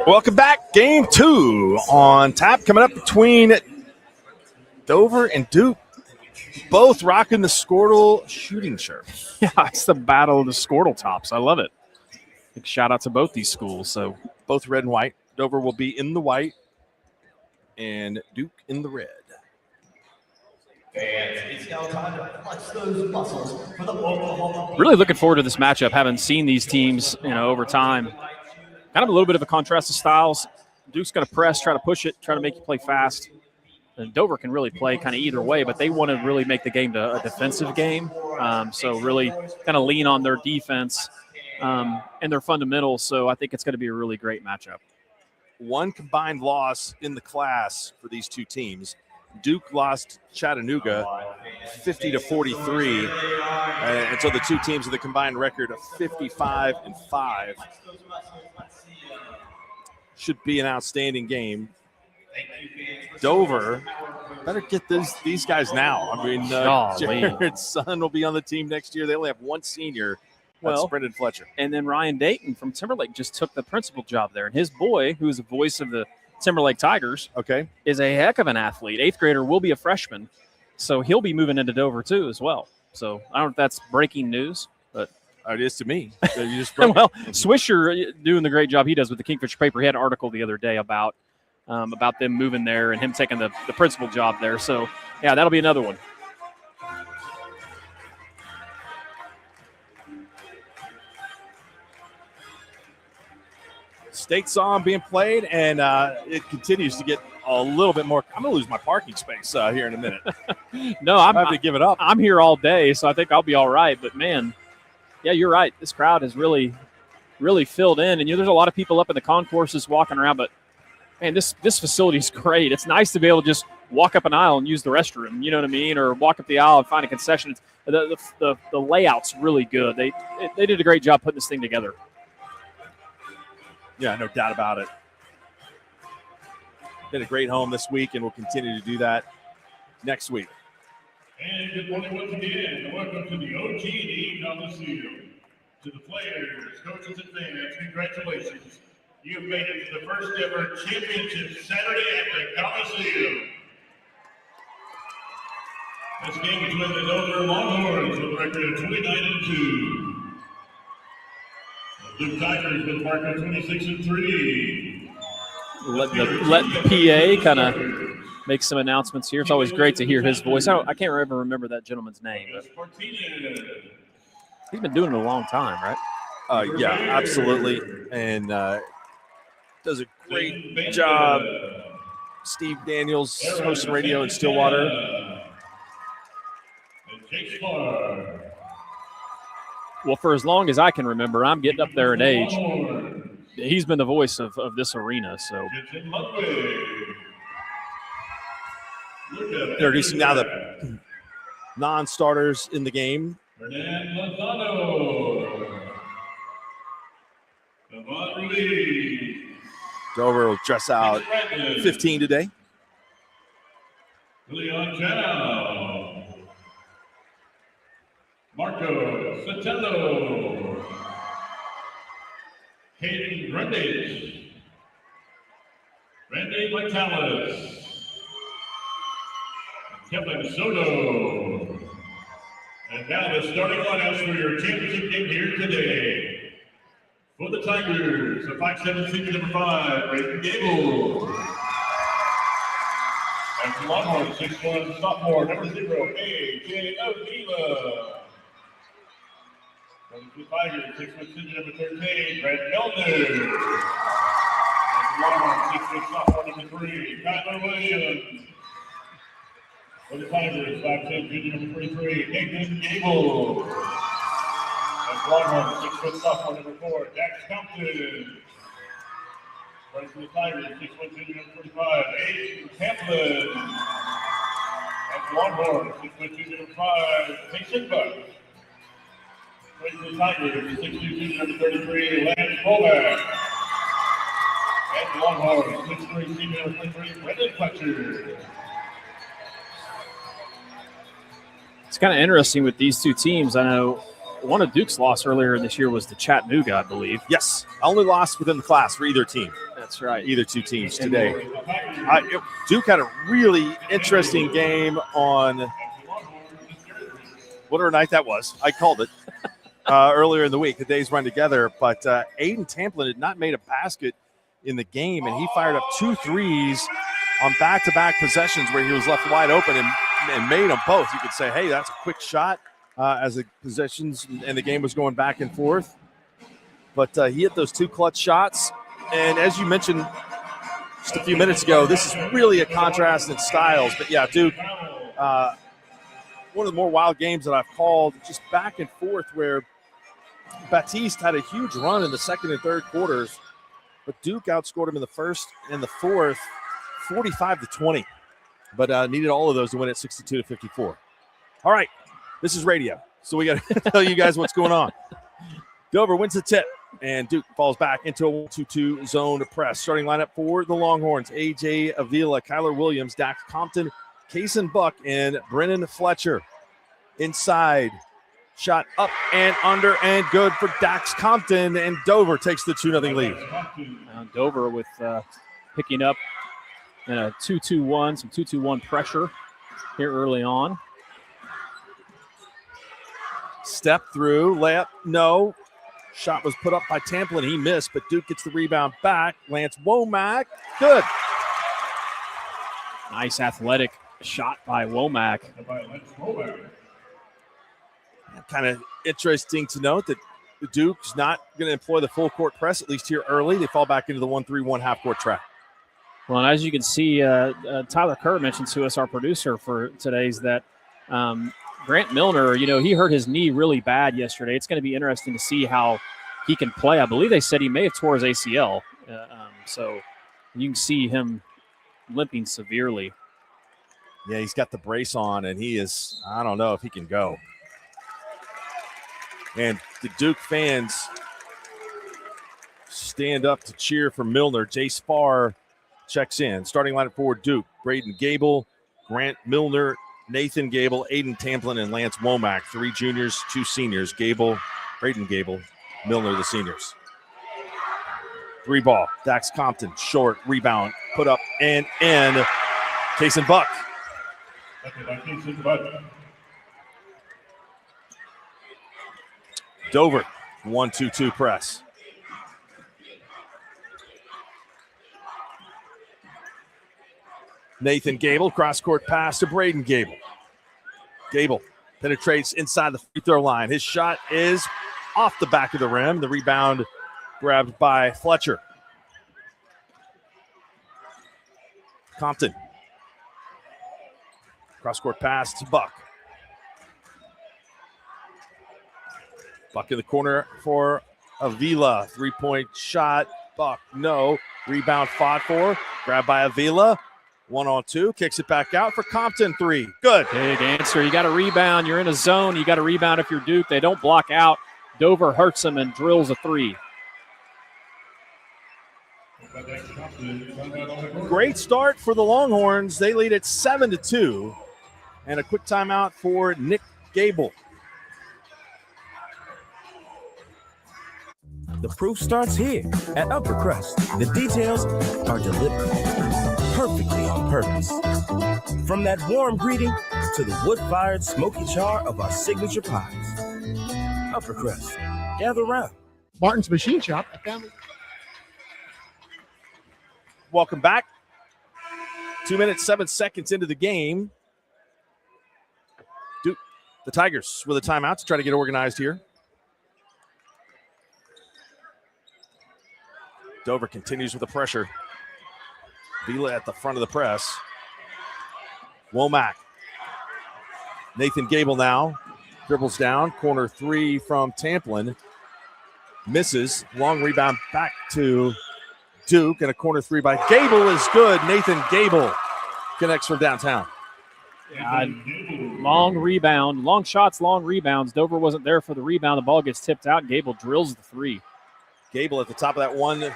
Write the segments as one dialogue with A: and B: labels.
A: Welcome back. Game 2 on tap coming up between Dover and Duke. Both rocking the Squirtle shooting shirt.
B: Yeah, it's the battle of the Squirtle tops. I love it. Big shout out to both these schools. So
A: both red and white. Dover will be in the white and Duke in the red.
C: It's now time to flex those muscles for the Oklahoma.
B: Really looking forward to this matchup. Haven't seen these teams, over time. Kind of a little bit of a contrast of styles. Duke's going to press, try to push it, try to make you play fast. And Dover can really play kind of either way, but they want to really make the game a defensive game. So really kind of lean on their defense and their fundamentals. So I think it's going to be a really great matchup.
A: One combined loss in the class for these two teams. Duke lost Chattanooga 50-43. And so the two teams have the combined record of 55-5. Should be an outstanding game. Dover better get these guys now. I mean, Jared's son will be on the team next year. They only have one senior. That's Brendan Fletcher.
B: And then Ryan Dayton from Timberlake just took the principal job there. And his boy, who's the voice of the Timberlake Tigers, is a heck of an athlete. 8th grader, will be a freshman. So he'll be moving into Dover, too, as well. So I don't know if that's breaking news, but
A: it is to me. You just
B: well, Swisher doing the great job he does with the Kingfisher paper. He had an article the other day about them moving there and him taking the principal job there. So, yeah, that'll be another one.
A: State song being played, and it continues to get a little bit more. I'm going to lose my parking space here in a minute.
B: No, I
A: have to give it up.
B: I'm here all day, so I think I'll be all right. But, man, yeah, you're right. This crowd has really, really filled in. And there's a lot of people up in the concourses walking around, but man, this facility is great. It's nice to be able to just walk up an aisle and use the restroom, you know what I mean, or walk up the aisle and find a concession. The layout's really good. They did a great job putting this thing together.
A: Yeah, no doubt about it. Did a great home this week, and we'll continue to do that next week.
D: And good morning once again. Welcome to the OG&E Coliseum. To the players, coaches, and fans, congratulations. You have made it to the first ever championship Saturday at the Coliseum. This game between the Dover Longhorns with a record of 29-2. The Duke Tigers with a record of 26-3.
B: Let PA kind of make some announcements here. It's always great to hear his voice. I can't ever remember that gentleman's name. But he's been doing it a long time, right?
A: Yeah, absolutely. And does a great job. Steve Daniels, hosting radio in Stillwater.
B: Well, for as long as I can remember, I'm getting up there in age. He's been the voice of this arena. So
A: introducing now the non-starters in the game. Dover will dress out 15 today.
D: Leon Chow. Marco Sotelo. Hayden Brundage. Randy Vitalis. Kevin Soto. And now the starting lineups for your championship game here today. For the Tigers, a 5'7" senior number 5, Brayden Gable. And for Longhorn, 6'1" sophomore number 0, A.J. Avila. From the Tigers, 6'1" senior number 13, Brett Milner. And for Longhorn, 6'1" sophomore number 3, Kyler Williams. For the Tigers, 5'10" junior number 43, Nathan Gable. Longhorn, 6'1" sophomore number 4, Dax Compton. Running for the Tigers, 6'1" junior number 45, Aiden Hamlin. And Longhorn, 6'1" junior number 5, Mason Buck. Running for the Tigers, 6'2" junior number 33, Lance Colback. And Longhorns, 6'3", female 6'3", Brendan Fletcher.
B: It's kind of interesting with these two teams. I know one of Duke's loss earlier this year was to Chattanooga, I believe.
A: Yes, only lost within the class for either team.
B: That's right.
A: Either two teams today. Duke had a really interesting game on whatever night that was. I called it earlier in the week. The days run together, but Aiden Tamplin had not made a basket in the game, and he fired up 2 threes on back-to-back possessions where he was left wide open and made them both. You could say, hey, that's a quick shot as the possessions and the game was going back and forth. But he hit those 2 clutch shots. And as you mentioned just a few minutes ago, this is really a contrast in styles. But, yeah, Duke, one of the more wild games that I've called, just back and forth, where Baptiste had a huge run in the second and third quarters, but Duke outscored him in the first and the fourth, 45-20. But needed all of those to win it 62-54. All right, this is radio, so we got to tell you guys what's going on. Dover wins the tip, and Duke falls back into a 1-2-2 zone press. Starting lineup for the Longhorns: A.J. Avila, Kyler Williams, Dax Compton, Kaysen Buck, and Brennan Fletcher. Inside, shot up and under and good for Dax Compton, and Dover takes the 2-0 lead.
B: Dover with picking up in a 2-2-1, some 2-2-1 pressure here early on.
A: Step through, layup, no. Shot was put up by Tamplin. He missed, but Duke gets the rebound back. Lance Womack, good.
B: Nice athletic shot by Womack.
A: Kind of interesting to note that the Duke's not going to employ the full court press, at least here early. They fall back into the 1-3-1 half court trap.
B: Well, and as you can see, Tyler Kerr mentioned to us, our producer for today's, that Grant Milner, he hurt his knee really bad yesterday. It's going to be interesting to see how he can play. I believe they said he may have tore his ACL. So you can see him limping severely.
A: Yeah, he's got the brace on, and he is, I don't know if he can go. And the Duke fans stand up to cheer for Milner. Jay Spar checks in. Starting lineup for Duke: Braden Gable, Grant Milner, Nathan Gable, Aiden Tamplin, and Lance Womack. 3 juniors, 2 seniors. Braden Gable, Milner, the seniors. 3 ball. Dax Compton, short, rebound, put up and in. Kaysen Buck. Dover, 1-2-2 press. Nathan Gable, cross-court pass to Braden Gable. Gable penetrates inside the free throw line. His shot is off the back of the rim. The rebound grabbed by Fletcher. Compton. Cross-court pass to Buck. Buck in the corner for Avila. 3-point shot. Buck, no. Rebound fought for. Grabbed by Avila. 1-on-2. Kicks it back out for Compton. 3. Good.
B: Big answer. You got to rebound. You're in a zone. You got to rebound if you're Duke. They don't block out. Dover hurts them and drills a 3.
A: Great start for the Longhorns. They lead at 7-2. And a quick timeout for Nick Gable.
E: The proof starts here at Upper Crust. The details are deliberate, perfectly on purpose. From that warm greeting to the wood-fired smoky char of our signature pies. Upper Crust, gather around.
F: Martin's Machine Shop.
A: Welcome back. 2 minutes, 7 seconds into the game. Duke, the Tigers with a timeout to try to get organized here. Dover continues with the pressure. Vila at the front of the press. Womack. Nathan Gable now. Dribbles down. Corner 3 from Tamplin. Misses. Long rebound back to Duke. And a corner 3 by Gable is good. Nathan Gable connects from downtown.
B: Long rebound. Long shots, long rebounds. Dover wasn't there for the rebound. The ball gets tipped out. Gable drills the 3.
A: Gable at the top of that 1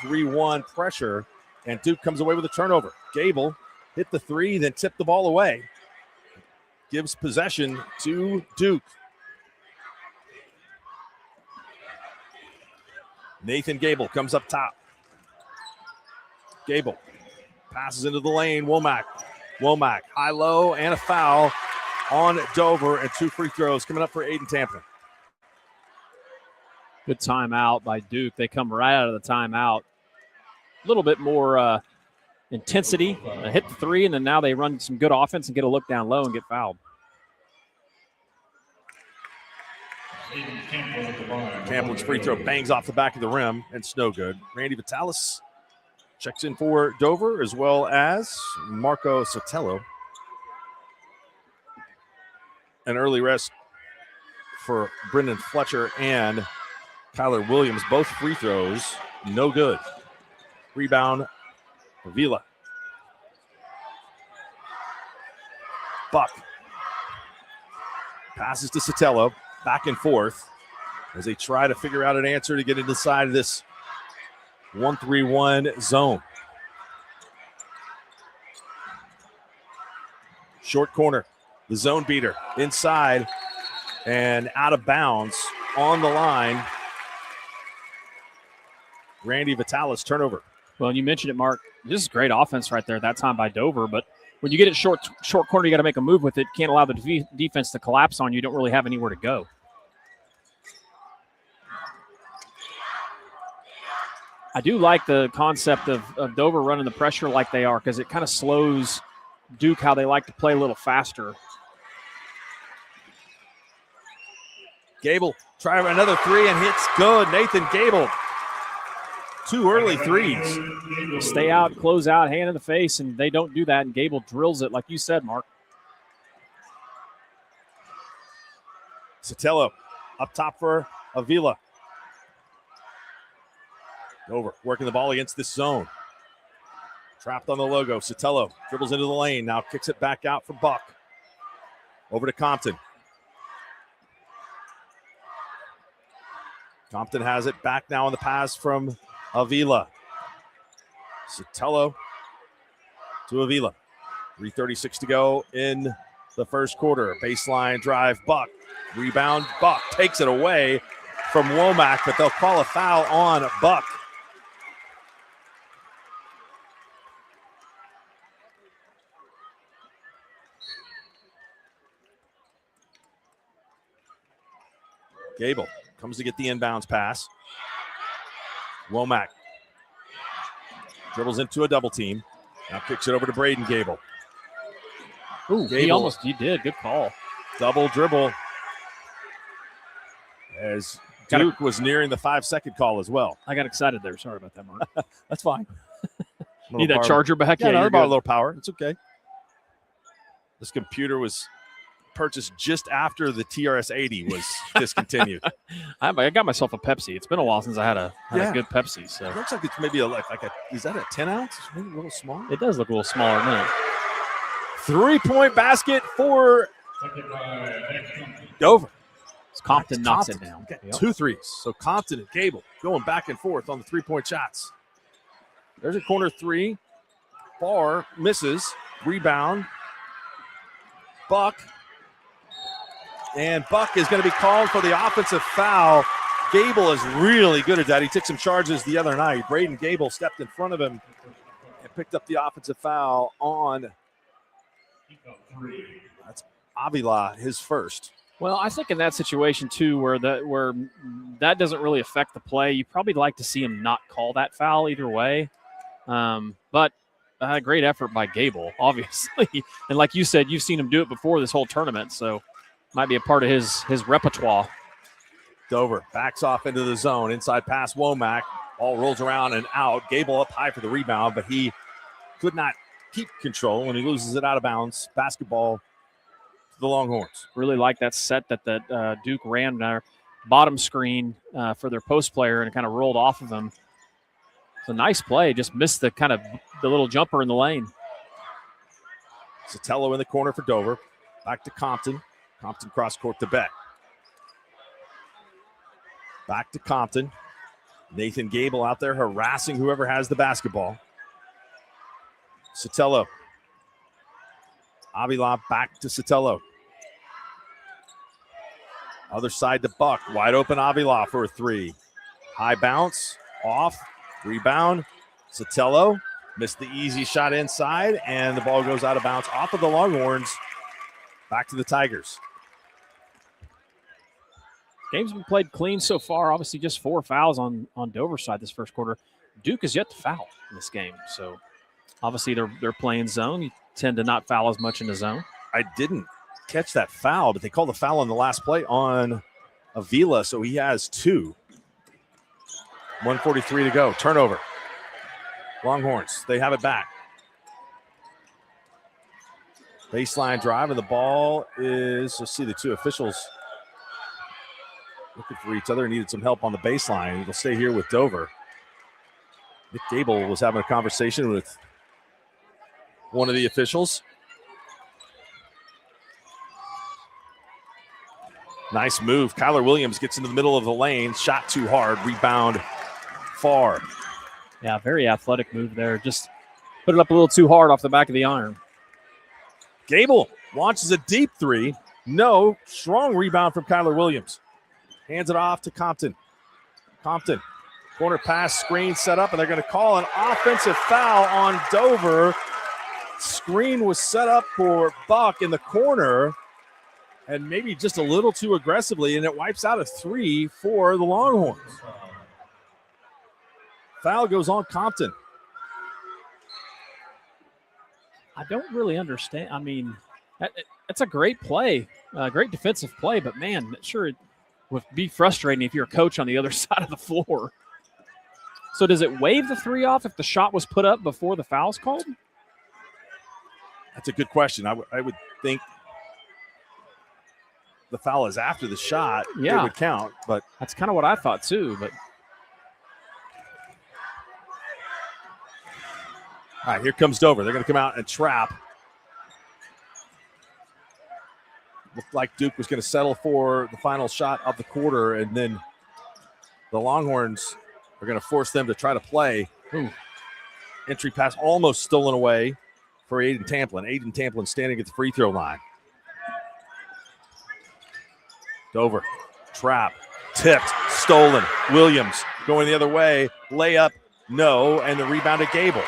A: 3-1 pressure, and Duke comes away with a turnover. Gable hit the three, then tipped the ball away. Gives possession to Duke. Nathan Gable comes up top. Gable passes into the lane. Womack, high-low, and a foul on Dover, and 2 free throws coming up for Aiden Tamplin.
B: Good timeout by Duke. They come right out of the timeout. A little bit more intensity. Hit the three, and then now they run some good offense and get a look down low and get fouled.
A: Tamplin's free throw bangs off the back of the rim, and it's no good. Randy Vitalis checks in for Dover, as well as Marco Sotelo. An early rest for Brendan Fletcher and Kyler Williams. Both free throws, no good. Rebound, Avila. Buck passes to Sotelo, back and forth as they try to figure out an answer to get inside of this 1-3-1 zone. Short corner, the zone beater inside and out of bounds on the line. Randy Vitalis, turnover.
B: Well, you mentioned it, Mark. This is great offense right there that time by Dover, but when you get it short corner, you got to make a move with it. Can't allow the defense to collapse on you. You don't really have anywhere to go. I do like the concept of Dover running the pressure like they are, because it kind of slows Duke how they like to play a little faster.
A: Gable, try another three and hits good. Nathan Gable. 2 early threes.
B: Stay out, close out, hand in the face, and they don't do that, and Gable drills it like you said, Mark.
A: Sotelo up top for Avila. Dover working the ball against this zone. Trapped on the logo. Sotelo dribbles into the lane. Now kicks it back out for Buck. Over to Compton. Compton has it back now on the pass from Avila. Sotelo to Avila. 3:36 to go in the first quarter. Baseline drive, Buck. Rebound, Buck takes it away from Womack, but they'll call a foul on Buck. Gable comes to get the inbounds pass. Womack dribbles into a double team. Now kicks it over to Braden Gable.
B: Ooh,
A: Gable,
B: he did. Good call.
A: double dribble. As Duke was nearing the 5-second call as well.
B: I got excited there. Sorry about that, Mark.
A: That's fine.
B: Need that charger back?
A: Yeah,
B: you're
A: about a
B: good.
A: little power. It's okay. This computer was purchased just after the TRS-80 was discontinued.
B: I got myself a Pepsi. It's been a while since I had a good Pepsi. So
A: It looks like it's maybe is that a 10 ounce? Maybe a little small.
B: it does look a little smaller, doesn't it?
A: 3-point basket for Dover.
B: Compton knocks it down.
A: Okay,
B: Yep.
A: 2 threes. So Compton and Gable going back and forth on the 3-point shots. There's a corner three. Barr misses. Rebound. Buck. And Buck is going to be called for the offensive foul. Gable is really good at that. He took some charges the other night. Braden Gable stepped in front of him and picked up the offensive foul on. That's Avila, his first.
B: Well, I think in that situation too, where that doesn't really affect the play, you probably like to see him not call that foul either way. But great effort by Gable, obviously. And like you said, you've seen him do it before this whole tournament, so might be a part of his repertoire.
A: Dover backs off into the zone. Inside pass, Womack. Ball rolls around and out. Gable up high for the rebound, but he could not keep control when he loses it out of bounds. Basketball to the Longhorns.
B: Really like that set that Duke ran their bottom screen for their post player and kind of rolled off of him. It's a nice play. Just missed the little jumper in the lane.
A: Sotelo in the corner for Dover. Back to Compton. Compton cross court to Beck. Back to Compton. Nathan Gable out there harassing whoever has the basketball. Sotelo. Avila back to Sotelo. Other side to Buck. Wide open Avila for a three. High bounce. Off. Rebound. Sotelo missed the easy shot inside, and the ball goes out of bounds off of the Longhorns. Back to the Tigers.
B: Game's been played clean so far. Obviously, just 4 fouls on Dover's side this first quarter. Duke has yet to foul in this game. So, obviously, they're playing zone. You tend to not foul as much in the zone.
A: I didn't catch that foul, but they called the foul on the last play on Avila, so he has 2. 1:43 to go. Turnover. Longhorns, they have it back. Baseline drive, and the ball is, let's see, the two officials looking for each other, needed some help on the baseline. It'll stay here with Dover. Nick Gable was having a conversation with one of the officials. Nice move. Kyler Williams gets into the middle of the lane. Shot too hard. Rebound far.
B: Yeah, very athletic move there. Just put it up a little too hard off the back of the iron.
A: Gable launches a deep three. No. Strong rebound from Kyler Williams. Hands it off to Compton. Compton. Corner pass, screen set up, and they're going to call an offensive foul on Dover. Screen was set up for Buck in the corner, and maybe just a little too aggressively, and it wipes out a 3 for the Longhorns. Foul goes on Compton.
B: I don't really understand. I mean, that's a great play, great defensive play, but man, sure it would be frustrating if you're a coach on the other side of the floor. So does it waive the 3 off if the shot was put up before the foul's called?
A: That's a good question. I would think the foul is after the shot.
B: Yeah.
A: It would count, but
B: that's kind of what I thought too. But
A: all right, here comes Dover. They're going to come out and trap. Looked like Duke was going to settle for the final shot of the quarter, and then the Longhorns are going to force them to try to play.
B: Ooh.
A: Entry pass almost stolen away for Aiden Tamplin. Aiden Tamplin standing at the free throw line. Dover, trap, tipped, stolen. Williams going the other way. Layup, no, and the rebound to Gable.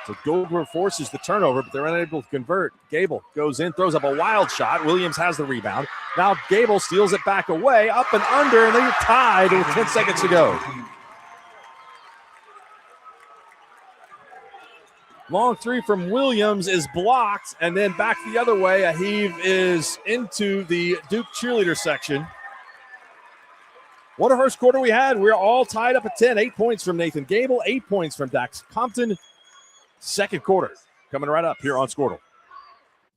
A: So Dover forces the turnover, but they're unable to convert. Gable goes in, throws up a wild shot. Williams has the rebound. Now Gable steals it back away, up and under, and they're tied with 10 seconds to go. Long three from Williams is blocked, and then back the other way. A heave is into the Duke cheerleader section. What a first quarter we had. We're all tied up at 10. 8 points from Nathan Gable, 8 points from Dax Compton. Second quarter coming right up here on Squirtle.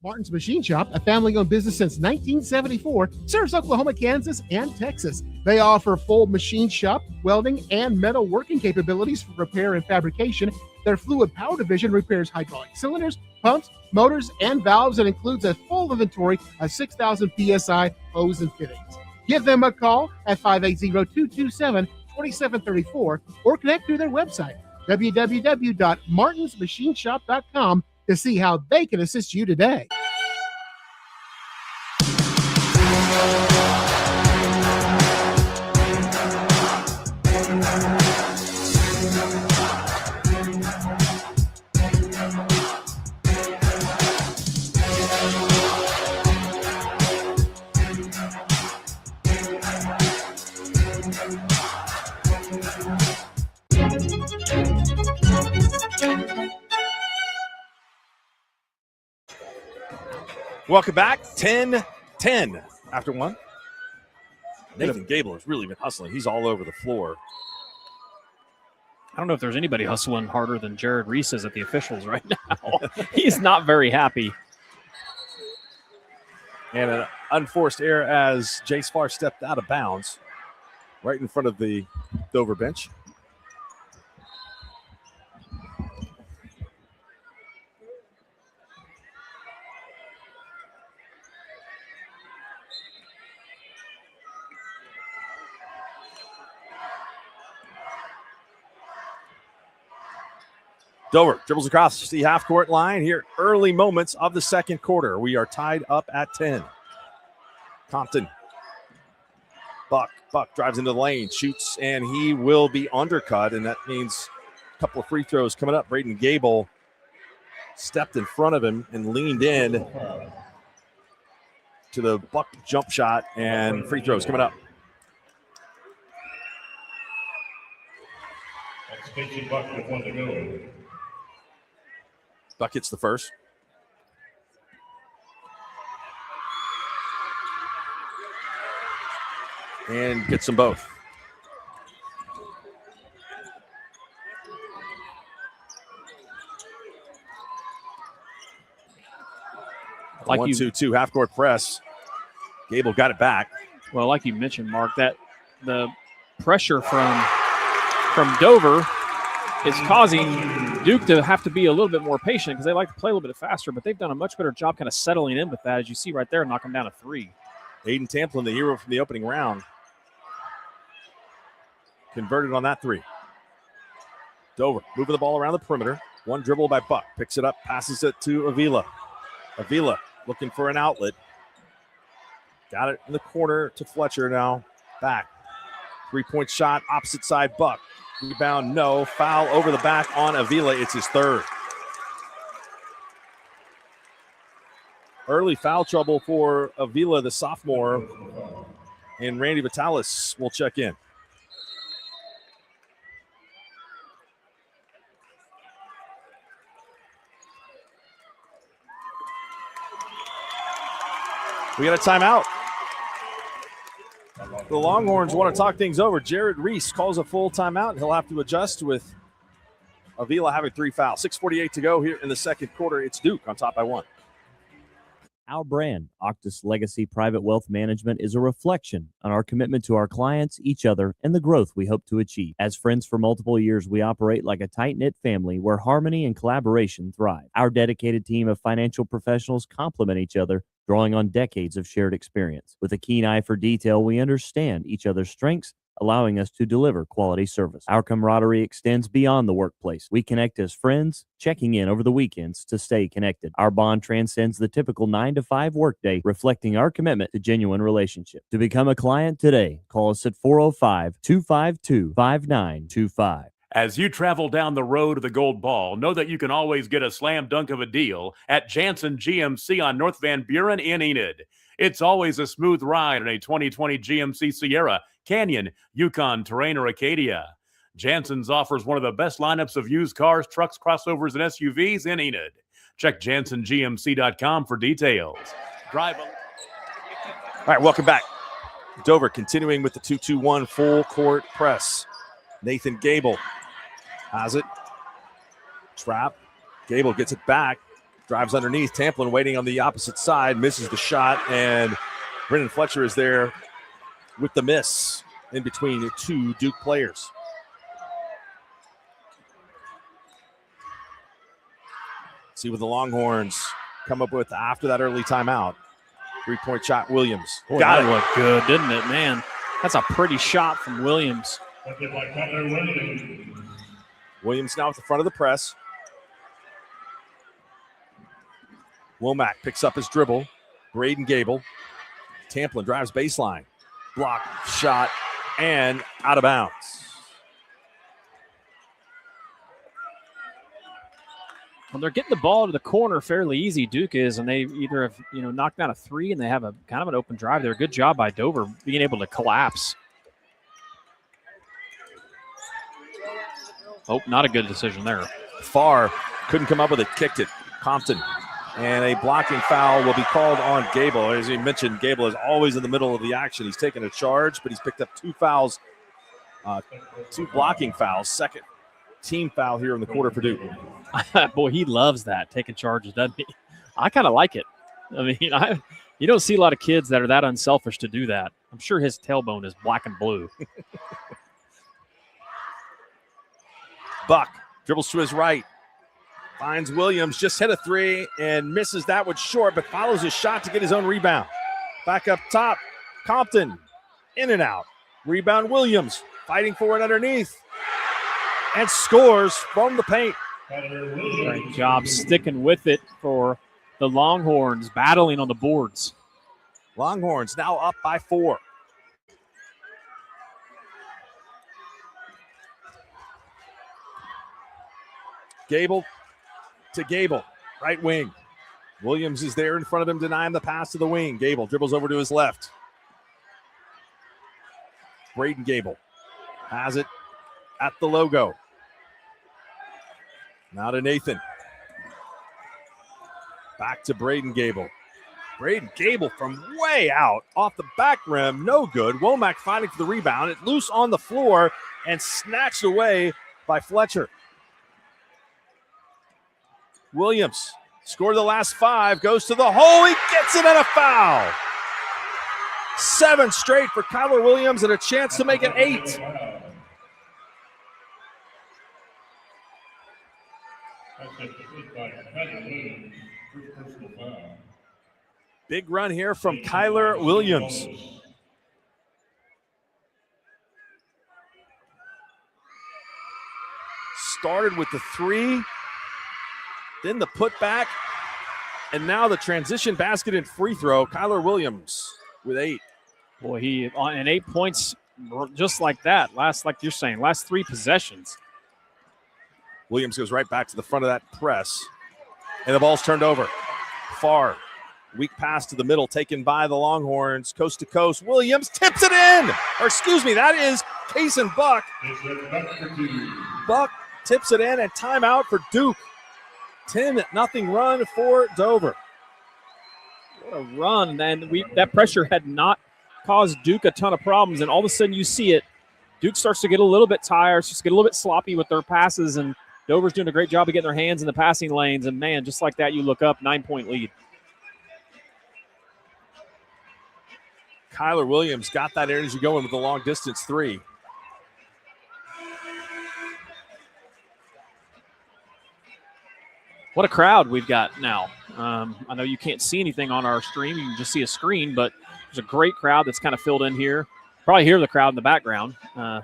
F: Martin's Machine Shop, a family-owned business since 1974, serves Oklahoma, Kansas, and Texas. They offer full machine shop, welding, and metal working capabilities for repair and fabrication. Their fluid power division repairs hydraulic cylinders, pumps, motors, and valves, and includes a full inventory of 6,000 PSI hose and fittings. Give them a call at 580-227-2734 or connect through their website, www.martinsmachineshop.com, to see how they can assist you today.
A: Welcome back. 10-10 after one. Nathan Gable has really been hustling. He's all over the floor.
B: I don't know if there's anybody hustling harder than Jared Reese is at the officials right now. He's not very happy.
A: And an unforced error as Jace Farr stepped out of bounds right in front of the Dover bench. Dover dribbles across the half-court line here. Early moments of the second quarter. We are tied up at 10. Compton. Buck drives into the lane, shoots, and he will be undercut, and that means a couple of free throws coming up. Braden Gable stepped in front of him and leaned in to the Buck jump shot, and free throws coming up.
D: That's Casey Buck with 1 to go.
A: Buck hits the first. And gets them both.
B: Like
A: 1-2-2 half-court press. Gable got it back.
B: Well, like you mentioned, Mark, that the pressure from Dover is causing Duke to have to be a little bit more patient because they like to play a little bit faster, but they've done a much better job kind of settling in with that, as you see right there, knocking down a 3.
A: Aiden Tamplin, the hero from the opening round, converted on that 3. Dover moving the ball around the perimeter. One dribble by Buck. Picks it up, passes it to Avila. Avila looking for an outlet. Got it in the corner to Fletcher now. Back. 3-point shot, opposite side, Buck. Rebound, no. Foul over the back on Avila. It's his 3rd. Early foul trouble for Avila, the sophomore. And Randy Vitalis will check in. We got a timeout. The Longhorns want to talk things over. Jared Reese calls a full timeout. He'll have to adjust with Avila having 3 fouls. 6:48 to go here in the second quarter. It's Duke on top by 1.
G: Our brand, Octus Legacy Private Wealth Management, is a reflection on our commitment to our clients, each other, and the growth we hope to achieve. As friends for multiple years, we operate like a tight-knit family where harmony and collaboration thrive. Our dedicated team of financial professionals complement each other, drawing on decades of shared experience. With a keen eye for detail, we understand each other's strengths, allowing us to deliver quality service. Our camaraderie extends beyond the workplace. We connect as friends, checking in over the weekends to stay connected. Our bond transcends the typical 9-to-5 workday, reflecting our commitment to genuine relationship. To become a client today, call us at 405-252-5925.
H: As you travel down the road to the Gold Ball, know that you can always get a slam dunk of a deal at Jansen GMC on North Van Buren in Enid. It's always a smooth ride in a 2020 GMC Sierra, Canyon, Yukon, Terrain, or Acadia. Jansen's offers one of the best lineups of used cars, trucks, crossovers, and SUVs in Enid. Check JansenGMC.com for details. All
A: right, welcome back. Dover continuing with the 2-2-1 full court press. Nathan Gable has it. Trap. Gable gets it back. Drives underneath. Tamplin waiting on the opposite side. Misses the shot. And Brendan Fletcher is there with the miss in between the 2 Duke players. See what the Longhorns come up with after that early timeout. 3-point shot, Williams.
B: Boy, got it. Looked good, didn't it, man? That's a pretty shot from Williams.
A: Williams now at the front of the press. Womack picks up his dribble. Braden Gable. Tamplin drives baseline. Block, shot, and out of bounds.
B: Well, they're getting the ball to the corner fairly easy, Duke is, and they either have knocked down a 3 and they have a kind of an open drive there. Good job by Dover being able to collapse. Oh, not a good decision there.
A: Farr couldn't come up with it, kicked it. Compton. And a blocking foul will be called on Gable. As you mentioned, Gable is always in the middle of the action. He's taken a charge, but he's picked up 2 fouls, 2 blocking fouls. Second team foul here in the quarter for Duke.
B: Boy, he loves that, taking charges, doesn't he? I kind of like it. I mean, you don't see a lot of kids that are that unselfish to do that. I'm sure his tailbone is black and blue.
A: Buck dribbles to his right. Finds Williams, just hit a 3 and misses that one short, but follows his shot to get his own rebound. Back up top, Compton, in and out. Rebound Williams, fighting for it underneath. And scores from the paint.
B: Great job sticking with it for the Longhorns, battling on the boards.
A: Longhorns now up by 4. Gable to Gable, right wing. Williams is there in front of him, denying the pass to the wing. Gable dribbles over to his left. Braden Gable has it at the logo. Now to Nathan. Back to Braden Gable. Braden Gable from way out, off the back rim, no good. Womack fighting for the rebound. It loose on the floor and snatched away by Fletcher. Williams scored the last 5, goes to the hole, he gets it and a foul. 7 straight for Kyler Williams and a chance to make it 8. Big run here from Kyler Williams. Started with the 3, then the putback, and now the transition basket and free throw. Kyler Williams with 8.
B: Boy, he and 8 points just like that. Like you're saying, last 3 possessions.
A: Williams goes right back to the front of that press, and the ball's turned over. Far, weak pass to the middle, taken by the Longhorns, coast to coast. Williams tips it in, that is Kaysen Buck. Buck tips it in, and timeout for Duke. 10-0 run for Dover.
B: What a run, and that pressure had not caused Duke a ton of problems, and all of a sudden you see it. Duke starts to get a little bit tired, starts to get a little bit sloppy with their passes, and Dover's doing a great job of getting their hands in the passing lanes, and man, just like that, you look up, 9-point lead.
A: Kyler Williams got that energy going with the long distance 3.
B: What a crowd we've got now. I know you can't see anything on our stream. You can just see a screen, but there's a great crowd that's kind of filled in here. Probably hear the crowd in the background. I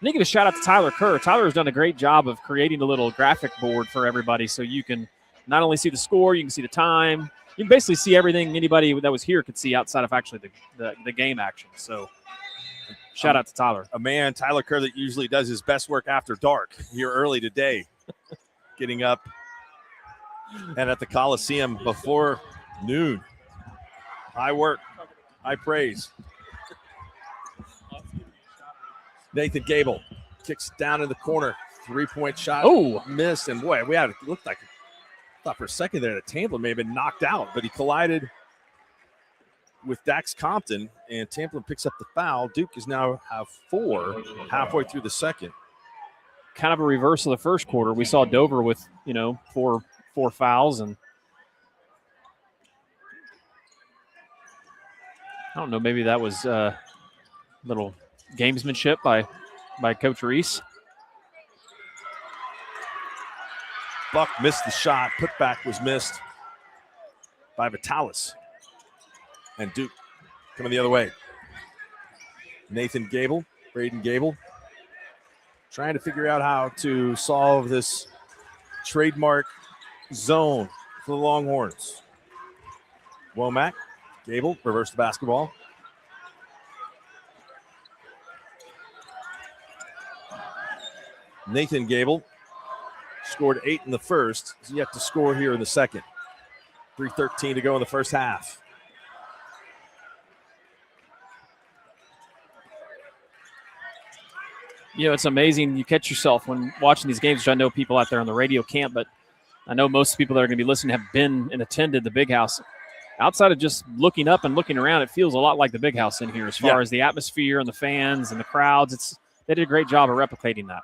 B: need to give a shout out to Tyler Kerr. Tyler has done a great job of creating a little graphic board for everybody so you can not only see the score, you can see the time. You can basically see everything anybody that was here could see outside of actually the game action. So shout out to Tyler.
A: A man, Tyler Kerr, that usually does his best work after dark here early today, getting up and at the Coliseum before noon. High work, high praise. Nathan Gable kicks down in the corner. 3-point shot.
B: Oh,
A: missed. And boy, it looked like, I thought for a second there that Tamplin may have been knocked out, but he collided with Dax Compton, and Tamplin picks up the foul. Duke is now have 4 halfway through the second.
B: Kind of a reverse of the first quarter. We saw Dover with, four fouls, and I don't know, maybe that was a little gamesmanship by Coach Reese.
A: Buck missed the shot. Putback was missed by Vitalis. And Duke coming the other way. Nathan Gable, Braden Gable, trying to figure out how to solve this trademark zone for the Longhorns. Womack, Gable, reverse the basketball. Nathan Gable scored 8 in the first. He's yet to score here in the second. 3:13 to go in the first half.
B: It's amazing. You catch yourself when watching these games, which I know people out there on the radio can't, but I know most people that are going to be listening have been and attended the Big House. Outside of just looking up and looking around, it feels a lot like the Big House in here as far as the atmosphere and the fans and the crowds. They did a great job of replicating that.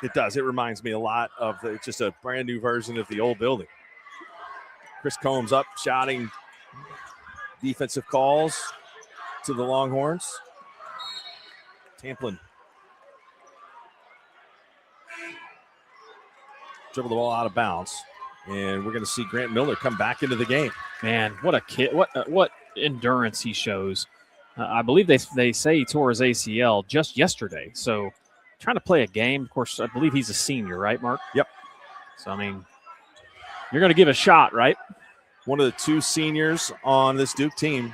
A: It does. It reminds me a lot of it's just a brand new version of the old building. Chris Combs up, shouting defensive calls to the Longhorns. Tamplin dribbled the ball out of bounds, and we're going to see Grant Miller come back into the game.
B: Man, what a kid! What endurance he shows. I believe they say he tore his ACL just yesterday. So trying to play a game. Of course, I believe he's a senior, right, Mark?
A: Yep.
B: So, I mean, you're going to give a shot, right?
A: One of the two seniors on this Duke team.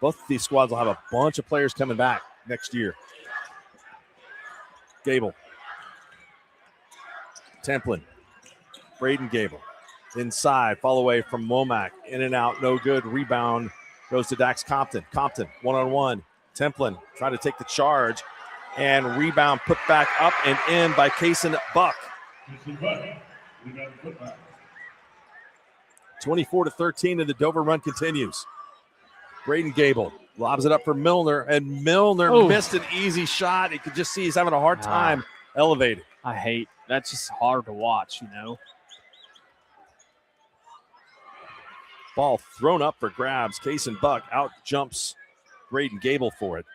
A: Both of these squads will have a bunch of players coming back next year. Gable. Templin. Braden Gable. Inside, fall away from Womack. In and out, no good. Rebound goes to Dax Compton. Compton, one-on-one. Templin trying to take the charge. And rebound put back up and in by Kaysen Buck. 24-13, and the Dover run continues. Braden Gable lobs it up for Milner, and Milner missed an easy shot. You could just see he's having a hard time elevating.
B: That's just hard to watch, you know.
A: Ball thrown up for grabs. Kaysen Buck out jumps Braden Gable for it.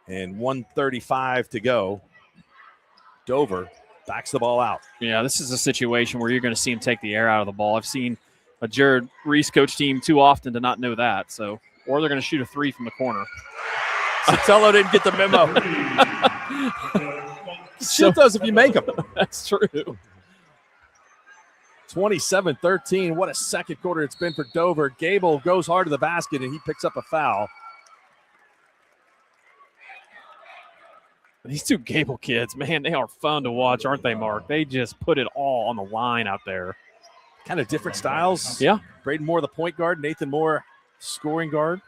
A: And 1:35 to go. Dover backs the ball out.
B: Yeah, this is a situation where you're going to see him take the air out of the ball. I've seen a Jared Reese coach team too often to not know that. So, or they're going to shoot a three from the corner.
A: Sotelo didn't get the memo. Shoot those if you make them.
B: That's true.
A: 27-13. What a second quarter it's been for Dover. Gable goes hard to the basket, and he picks up a foul.
B: These two Gable kids, man, they are fun to watch, aren't they, Mark? They just put it all on the line out there.
A: Kind of different styles.
B: Yeah.
A: Braden Moore, the point guard. Nathan Moore, scoring guard.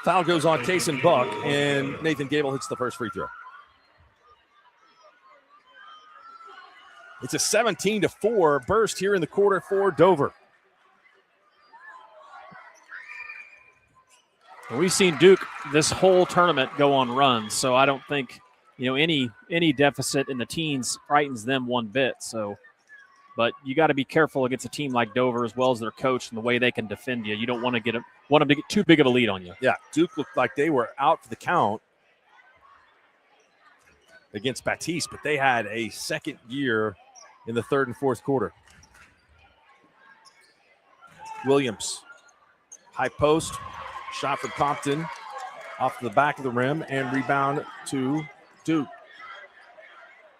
A: Foul goes on Kaysen Buck, and Nathan Gable hits the first free throw. It's a 17-4 burst here in the quarter for Dover.
B: We've seen Duke this whole tournament go on runs, so I don't think any deficit in the teens frightens them one bit. So, but you got to be careful against a team like Dover as well as their coach and the way they can defend you. You don't want them to get too big of a lead on you.
A: Yeah, Duke looked like they were out for the count against Baptiste, but they had a second year in the third and fourth quarter. Williams, high post, shot from Compton off the back of the rim, and rebound to Duke.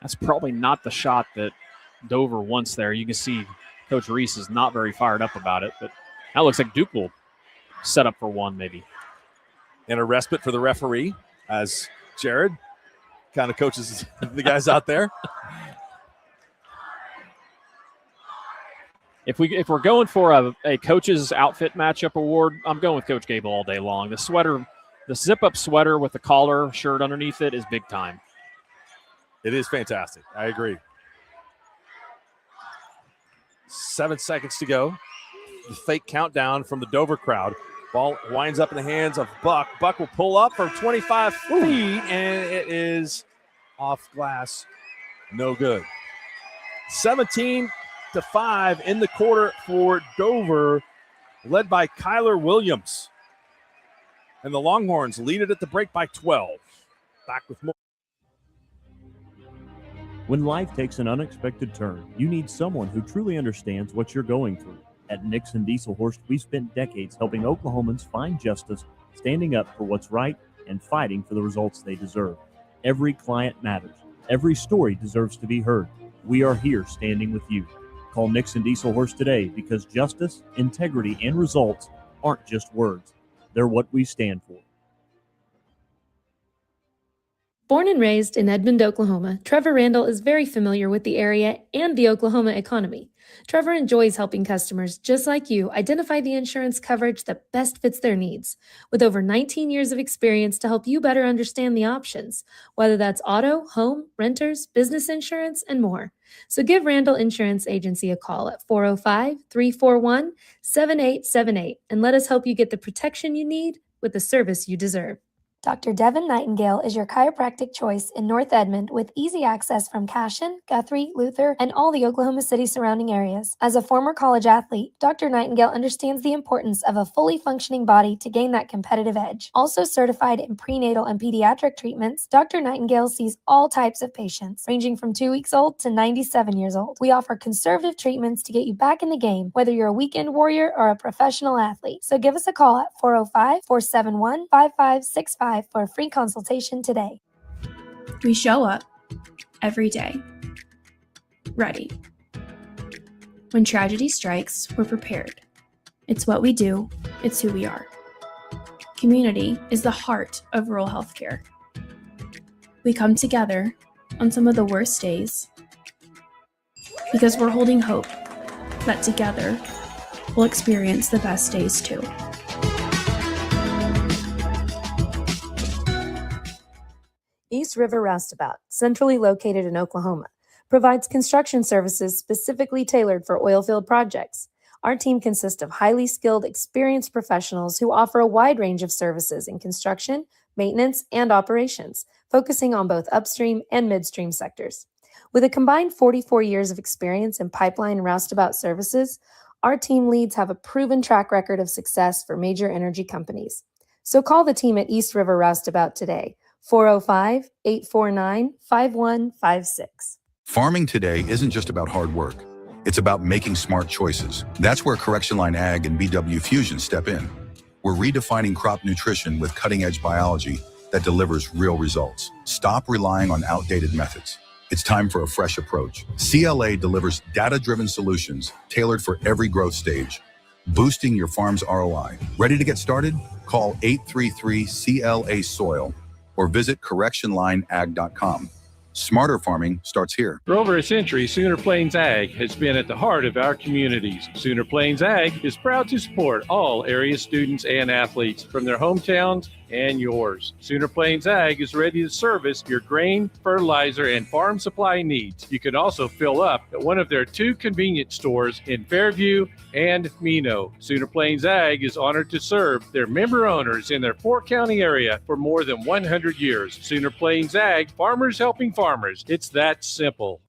B: That's probably not the shot that Dover wants there. You can see Coach Reese is not very fired up about it, but that looks like Duke will set up for one maybe.
A: And a respite for the referee as Jared kind of coaches the guys out there.
B: If we're going for a coach's outfit matchup award, I'm going with Coach Gable all day long. The sweater, the zip-up sweater with the collar shirt underneath it is big time.
A: It is fantastic. I agree. 7 seconds to go. The fake countdown from the Dover crowd. Ball winds up in the hands of Buck. Buck will pull up from 25 feet, and it is off glass. No good. 17-5 in the quarter for Dover, led by Kyler Williams. And the Longhorns lead it at the break by 12. Back with more.
G: When life takes an unexpected turn, you need someone who truly understands what you're going through. At Nixon Dieselhorst, we've spent decades helping Oklahomans find justice, standing up for what's right, and fighting for the results they deserve. Every client matters. Every story deserves to be heard. We are here standing with you. Call Nixon Dieselhorst today because justice, integrity, and results aren't just words. They're what we stand for.
I: Born and raised in Edmond, Oklahoma, Trevor Randall is very familiar with the area and the Oklahoma economy. Trevor enjoys helping customers just like you identify the insurance coverage that best fits their needs. With over 19 years of experience to help you better understand the options, whether that's auto, home, renters, business insurance, and more. So give Randall Insurance Agency a call at 405-341-7878 and let us help you get the protection you need with the service you deserve.
J: Dr. Devin Nightingale is your chiropractic choice in North Edmond with easy access from Cashion, Guthrie, Luther, and all the Oklahoma City surrounding areas. As a former college athlete, Dr. Nightingale understands the importance of a fully functioning body to gain that competitive edge. Also certified in prenatal and pediatric treatments, Dr. Nightingale sees all types of patients, ranging from 2 weeks old to 97 years old. We offer conservative treatments to get you back in the game, whether you're a weekend warrior or a professional athlete. So give us a call at 405-471-5565 for a free consultation today.
K: We show up every day, ready. When tragedy strikes, we're prepared. It's what we do, it's who we are. Community is the heart of rural healthcare. We come together on some of the worst days because we're holding hope that together we'll experience the best days too.
L: East River Roustabout, centrally located in Oklahoma, provides construction services specifically tailored for oilfield projects. Our team consists of highly skilled, experienced professionals who offer a wide range of services in construction, maintenance, and operations, focusing on both upstream and midstream sectors. With a combined 44 years of experience in pipeline and roustabout services, our team leads have a proven track record of success for major energy companies. So call the team at East River Roustabout today, 405-849-5156.
M: Farming today isn't just about hard work. It's about making smart choices. That's where Correction Line Ag and BW Fusion step in. We're redefining crop nutrition with cutting-edge biology that delivers real results. Stop relying on outdated methods. It's time for a fresh approach. CLA delivers data-driven solutions tailored for every growth stage, boosting your farm's ROI. Ready to get started? Call 833-CLA-SOIL or visit correctionlineag.com. Smarter farming starts here.
N: For over a century, Sooner Plains Ag has been at the heart of our communities. Sooner Plains Ag is proud to support all area students and athletes from their hometowns and yours. Sooner Plains Ag is ready to service your grain, fertilizer, and farm supply needs. You can also fill up at one of their 2 convenience stores in Fairview and Mino. Sooner Plains Ag is honored to serve their member owners in their 4-county area for more than 100 years. Sooner Plains Ag, farmers helping farmers. It's that simple.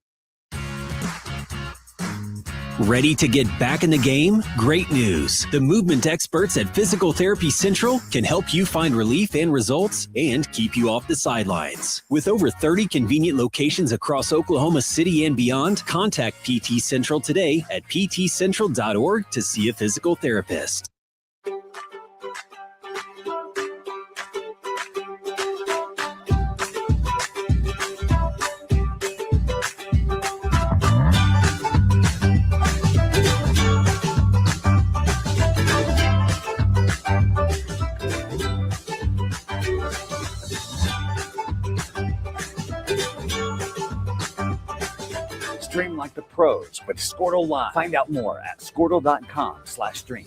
O: Ready to get back in the game? Great news! The movement experts at Physical Therapy Central can help you find relief and results and keep you off the sidelines. With over 30 convenient locations across Oklahoma City and beyond, contact PT Central today at ptcentral.org to see a physical therapist.
P: Stream like the pros with Squirtle Live. Find out more at squirtle.com/stream.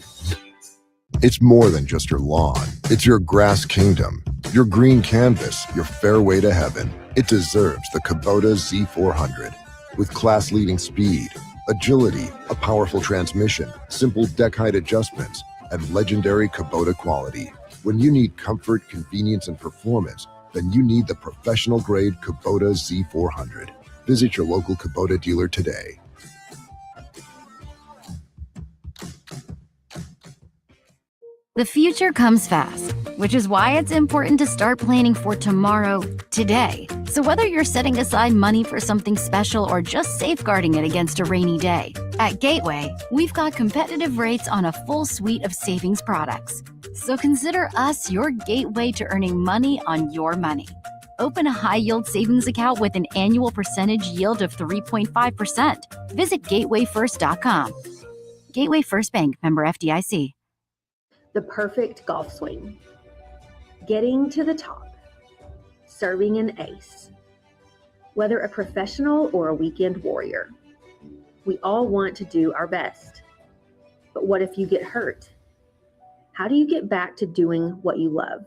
Q: It's more than just your lawn. It's your grass kingdom, your green canvas, your fairway to heaven. It deserves the Kubota Z400. With class-leading speed, agility, a powerful transmission, simple deck height adjustments, and legendary Kubota quality. When you need comfort, convenience, and performance, then you need the professional-grade Kubota Z400. Visit your local Kubota dealer today.
R: The future comes fast, which is why it's important to start planning for tomorrow, today. So whether you're setting aside money for something special or just safeguarding it against a rainy day, at Gateway, we've got competitive rates on a full suite of savings products. So consider us your gateway to earning money on your money. Open a high-yield savings account with an annual percentage yield of 3.5%. Visit gatewayfirst.com. Gateway First Bank, member FDIC.
S: The perfect golf swing. Getting to the top. Serving an ace. Whether a professional or a weekend warrior, we all want to do our best. But what if you get hurt? How do you get back to doing what you love?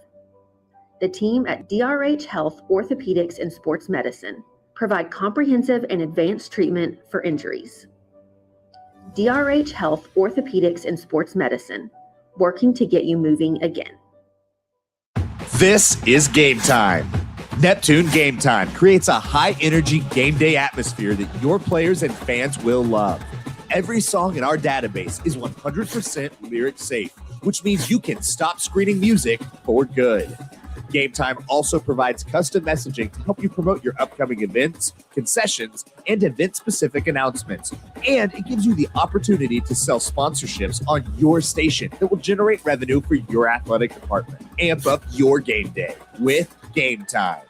S: The team at DRH Health Orthopedics and Sports Medicine provide comprehensive and advanced treatment for injuries. DRH Health Orthopedics and Sports Medicine, working to get you moving again.
T: This is Game Time. Neptune Game Time creates a high-energy game day atmosphere that your players and fans will love. Every song in our database is 100% lyric safe, which means you can stop screening music for good. Game Time also provides custom messaging to help you promote your upcoming events, concessions, and event-specific announcements. And it gives you the opportunity to sell sponsorships on your station that will generate revenue for your athletic department. Amp up your game day with Game Time.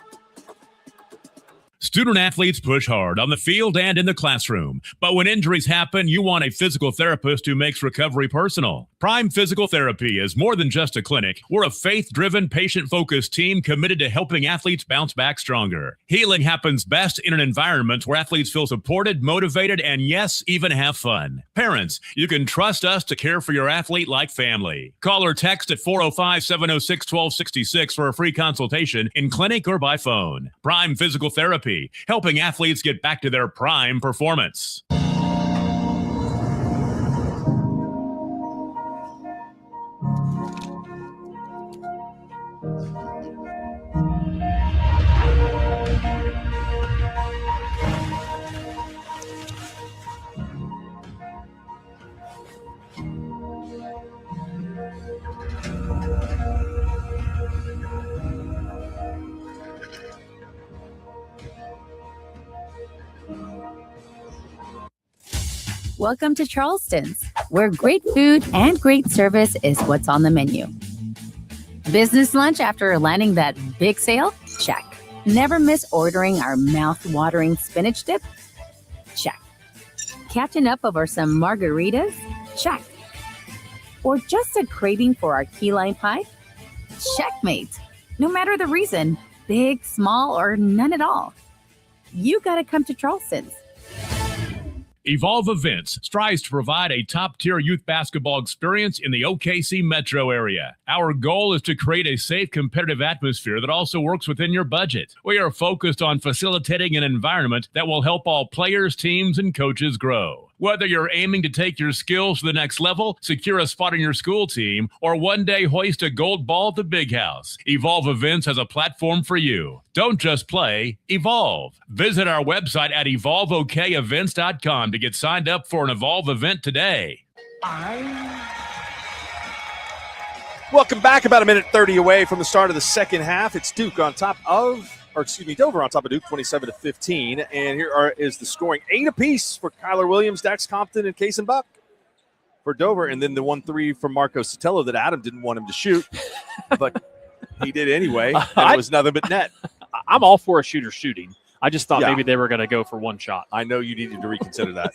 U: Student athletes push hard on the field and in the classroom, but when injuries happen, you want a physical therapist who makes recovery personal. Prime Physical Therapy is more than just a clinic. We're a faith-driven, patient-focused team committed to helping athletes bounce back stronger. Healing happens best in an environment where athletes feel supported, motivated, and yes, even have fun. Parents, you can trust us to care for your athlete like family. Call or text at 405-706-1266 for a free consultation in clinic or by phone. Prime Physical Therapy, helping athletes get back to their prime performance.
V: Welcome to Charleston's, where great food and great service is what's on the menu. Business lunch after landing that big sale? Check. Never miss ordering our mouth-watering spinach dip? Check. Catching up over some margaritas? Check. Or just a craving for our key lime pie? Checkmate. No matter the reason, big, small, or none at all, you gotta come to Charleston's.
U: Evolve Events strives to provide a top-tier youth basketball experience in the OKC metro area. Our goal is to create a safe, competitive atmosphere that also works within your budget. We are focused on facilitating an environment that will help all players, teams, and coaches grow. Whether you're aiming to take your skills to the next level, secure a spot on your school team, or one day hoist a gold ball at the big house, Evolve Events has a platform for you. Don't just play, evolve. Visit our website at evolveokevents.com to get signed up for an Evolve event today.
A: Welcome back. About a minute 30 away from the start of the second half. It's Dover on top of Duke, 27-15. And here is the scoring. 8 apiece for Kyler Williams, Dax Compton, and Kason Buck for Dover. And then the 1-3 from Marco Sotelo that Adam didn't want him to shoot, but he did anyway. And it was nothing but net.
B: I'm all for a shooter shooting. I just thought maybe they were going to go for one shot.
A: I know you needed to reconsider that.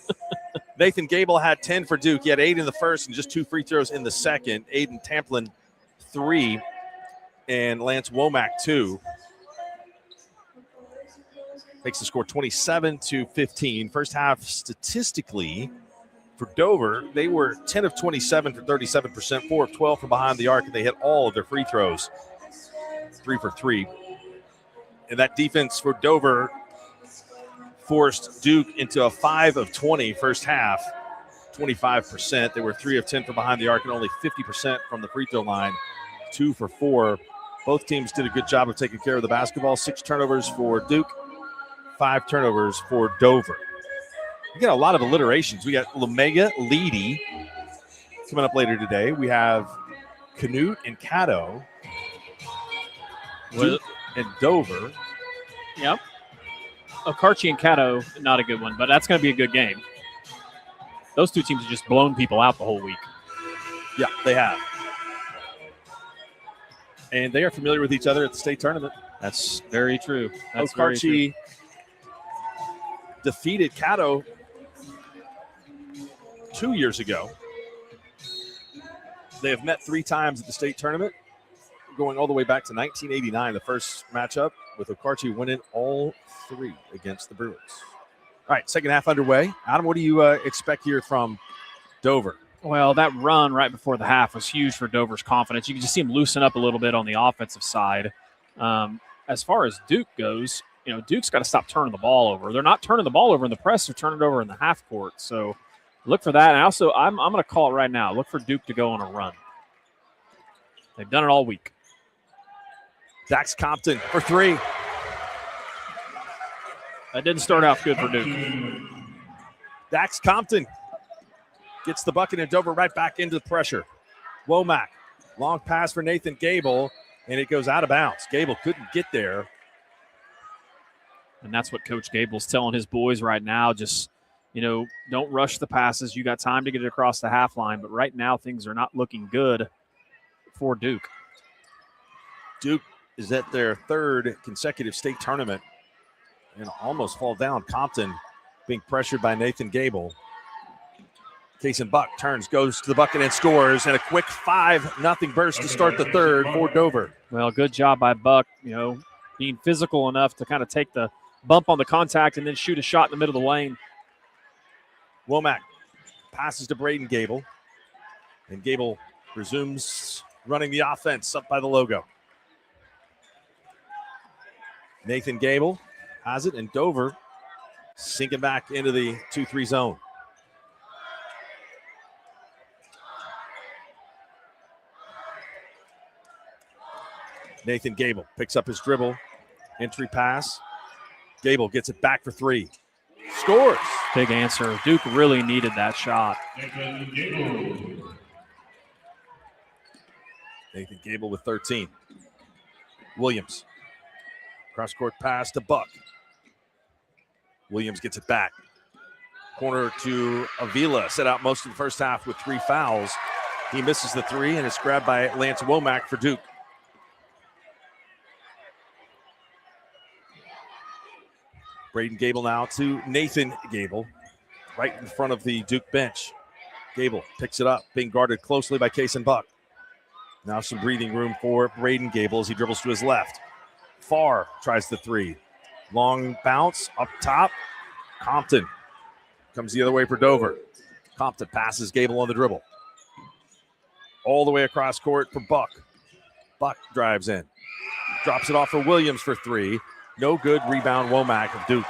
A: Nathan Gable had 10 for Duke. He had 8 in the first and just 2 free throws in the second. Aiden Tamplin, 3, and Lance Womack, 2. Makes the score 27-15. First half, statistically, for Dover, they were 10 of 27 for 37%, 4 of 12 from behind the arc, and they hit all of their free throws, 3 for 3. And that defense for Dover forced Duke into a 5 of 20 first half, 25%. They were 3 of 10 from behind the arc and only 50% from the free throw line, 2 for 4. Both teams did a good job of taking care of the basketball. 6 turnovers for Duke, 5 turnovers for Dover. We got a lot of alliterations. We got Lamega, Leedy coming up later today. We have Canute and Caddo. Duke and Dover.
B: Yep. Okarche and Caddo, not a good one, but that's going to be a good game. Those two teams have just blown people out the whole week.
A: Yeah, they have. And they are familiar with each other at the state tournament.
B: That's very true. That's
A: Okarche defeated Caddo 2 years ago. They have met 3 times at the state tournament, going all the way back to 1989, the first matchup, with Okarche winning all 3 against the Bruins. All right, second half underway. Adam, what do you expect here from Dover?
B: Well, that run right before the half was huge for Dover's confidence. You can just see him loosen up a little bit on the offensive side. As far as Duke goes, Duke's got to stop turning the ball over. They're not turning the ball over in the press. They're turning it over in the half court. So look for that. And also, I'm going to call it right now. Look for Duke to go on a run. They've done it all week.
A: Dax Compton for 3.
B: That didn't start out good for Duke.
A: Dax Compton gets the bucket, and Dover right back into the pressure. Womack, long pass for Nathan Gable, and it goes out of bounds. Gable couldn't get there.
B: And that's what Coach Gable's telling his boys right now. Just, don't rush the passes. You got time to get it across the half line, but right now things are not looking good for Duke.
A: Duke is at their 3rd consecutive state tournament. and almost fall down. Compton being pressured by Nathan Gable. Kaysen Buck turns, goes to the bucket and scores, and a quick 5-0 burst to start the third for Dover.
B: Well, good job by Buck, being physical enough to kind of take the bump on the contact and then shoot a shot in the middle of the lane.
A: Womack passes to Braden Gable, and Gable resumes running the offense up by the logo. Nathan Gable has it, and Dover sinking back into the 2-3 zone. Nathan Gable picks up his dribble, entry pass. Gable gets it back for three. Scores.
B: Big answer. Duke really needed that shot.
A: Nathan Gable with 13. Williams. Cross-court pass to Buck. Williams gets it back. Corner to Avila. Set out most of the first half with 3 fouls. He misses the three, and it's grabbed by Lance Womack for Duke. Braden Gable now to Nathan Gable, right in front of the Duke bench. Gable picks it up, being guarded closely by Kaysen Buck. Now some breathing room for Braden Gable as he dribbles to his left. Farr tries the three. Long bounce up top. Compton comes the other way for Dover. Compton passes Gable on the dribble. All the way across court for Buck. Buck drives in. Drops it off for Williams for three. No good. Rebound Womack of Duke.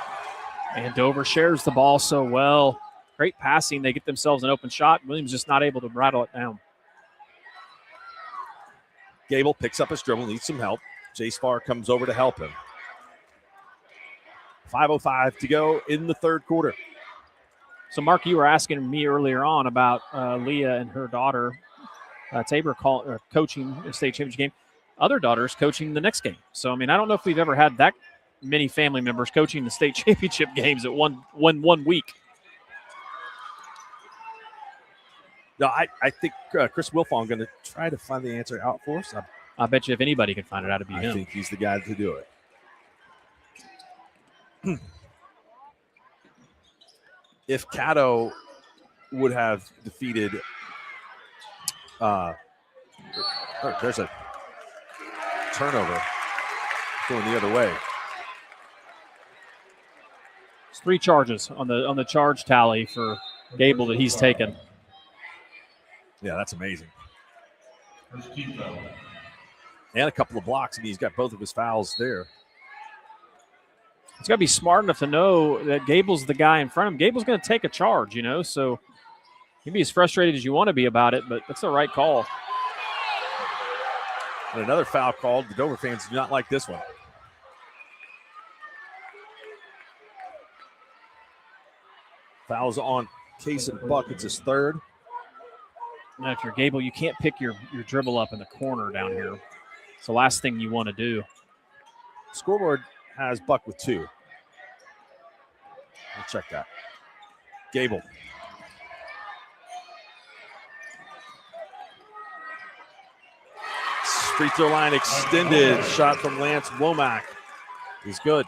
B: And Dover shares the ball so well. Great passing. They get themselves an open shot. Williams just not able to rattle it down.
A: Gable picks up his dribble, needs some help. Jace Farr comes over to help him. 5:05 to go in the third quarter.
B: So, Mark, you were asking me earlier on about Leah and her daughter, Tabor, coaching the state championship game. Other daughters coaching the next game. So, I mean, I don't know if we've ever had that many family members coaching the state championship games at one week.
A: No, I think Chris Wilfong going to try to find the answer out for us.
B: I bet you if anybody can find it out, it'd be him.
A: I think he's the guy to do it. If Caddo would have defeated there's a turnover going the other way.
B: It's 3 charges on the charge tally for Gable that he's taken.
A: Yeah, that's amazing. And a couple of blocks, and he's got both of his fouls there.
B: He's got to be smart enough to know that Gable's the guy in front of him. Gable's going to take a charge, so you can be as frustrated as you want to be about it, but that's the right call.
A: And another foul called. The Dover fans do not like this one. Fouls on Kaysen Buck. It's his third.
B: Now, if you're Gable, you can't pick your dribble up in the corner down here. It's the last thing you want to do.
A: Scoreboard has Buck with 2. We'll check that. Gable. Free throw line extended. Shot from Lance Womack is good.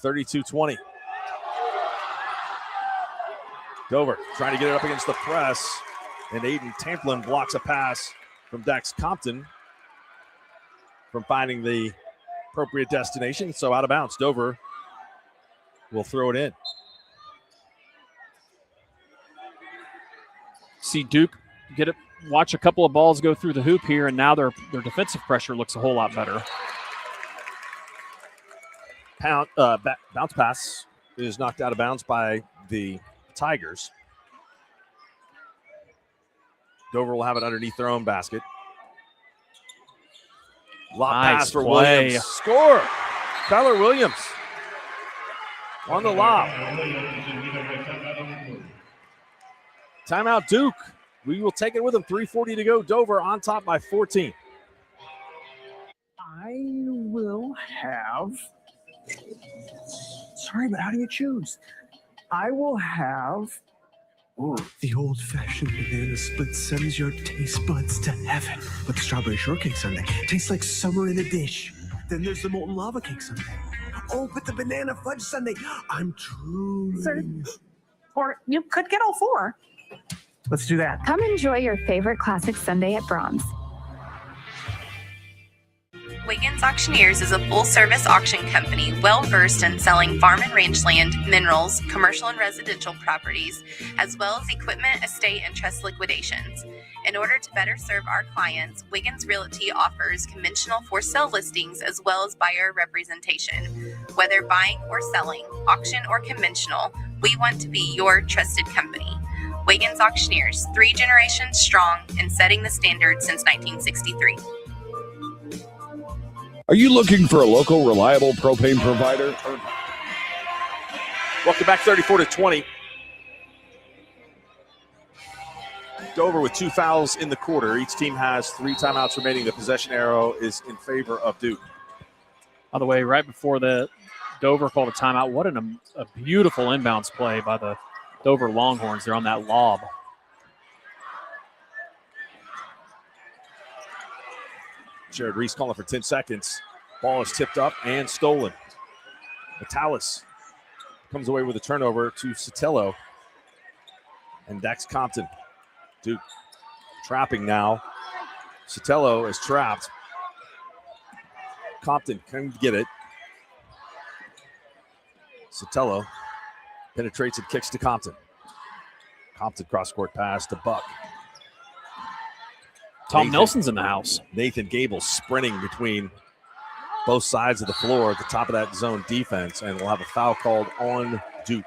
A: 32-20. Dover trying to get it up against the press. And Aiden Tamplin blocks a pass from Dax Compton from finding the appropriate destination. So out of bounds. Dover will throw it in.
B: See Duke get it. Watch a couple of balls go through the hoop here, and now their defensive pressure looks a whole lot better.
A: Bounce pass is knocked out of bounds by the Tigers. Dover will have it underneath their own basket. Lob pass for Williams. Score! Tyler Williams on the lob. Timeout Duke. We will take it with them. 3:40 to go. Dover on top by 14.
C: I will have. Sorry, but how do you choose? I will have. Ooh, the old-fashioned banana split sends your taste buds to heaven. With strawberry shortcake sundae, tastes like summer in a dish. Then there's the molten lava cake sundae. Oh, but the banana fudge sundae. I'm drooling.
E: Or you could get all 4.
C: Let's do that.
F: Come enjoy your favorite classic sundae at Brahms.
W: Wiggins Auctioneers is a full-service auction company well-versed in selling farm and range land, minerals, commercial and residential properties, as well as equipment, estate, and trust liquidations. In order to better serve our clients, Wiggins Realty offers conventional for-sale listings as well as buyer representation. Whether buying or selling, auction or conventional, we want to be your trusted company. Wiggins Auctioneers, 3 generations strong and setting the standard since 1963.
X: Are you looking for a local, reliable propane provider?
A: Welcome back, 34-20. Dover with 2 fouls in the quarter. Each team has 3 timeouts remaining. The possession arrow is in favor of Duke.
B: By the way, right before the Dover called a timeout, what a beautiful inbounds play by the Dover Longhorns. They're on that lob.
A: Jared Reese calling for 10 seconds. Ball is tipped up and stolen. Metalis comes away with a turnover to Sotelo. And Dax Compton. Duke trapping now. Sotelo is trapped. Compton can get it. Sotelo penetrates and kicks to Compton. Compton cross-court pass to Buck.
B: Tom Nelson's in the house.
A: Nathan Gable sprinting between both sides of the floor at the top of that zone defense, and we'll have a foul called on Duke.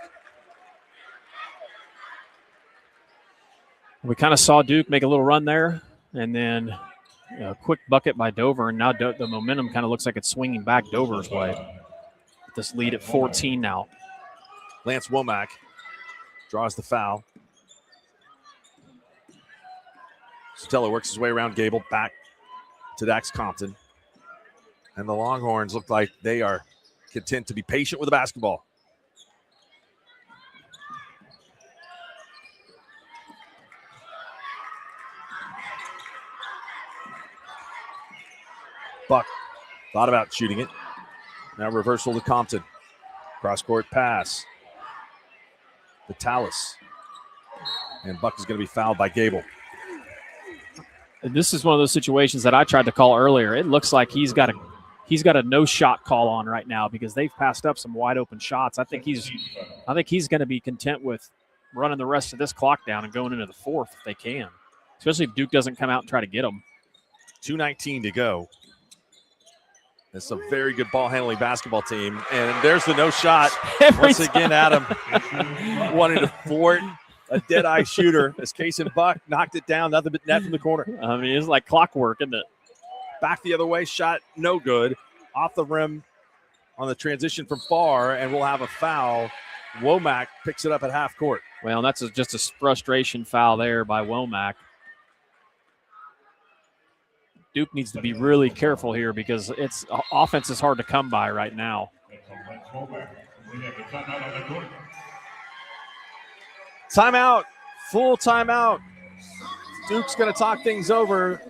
B: We kind of saw Duke make a little run there, and then a quick bucket by Dover, and now the momentum kind of looks like it's swinging back Dover's way. This lead at 14 now.
A: Lance Womack draws the foul. Sotelo works his way around Gable, back to Dax Compton. And the Longhorns look like they are content to be patient with the basketball. Buck thought about shooting it. Now reversal to Compton. Cross-court pass. Vitalis. And Buck is going to be fouled by Gable.
B: This is one of those situations that I tried to call earlier. It looks like he's got a no-shot call on right now because they've passed up some wide-open shots. I think he's going to be content with running the rest of this clock down and going into the fourth if they can, especially if Duke doesn't come out and try to get them.
A: 2:19 to go. It's a very good ball-handling basketball team. And there's the no shot. Once again, Adam wanting to thwart a dead-eye shooter as Kaysen Buck knocked it down, nothing but net from the corner.
B: I mean, it's like clockwork, isn't it?
A: Back the other way, shot no good. Off the rim on the transition from far, and we'll have a foul. Womack picks it up at half court.
B: Well, that's just a frustration foul there by Womack. Duke needs to be really careful here because offense is hard to come by right now.
A: Timeout, full timeout. Duke's going to talk things over.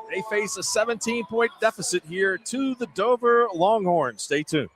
A: They face a 17-point deficit here to the Dover Longhorns. Stay tuned.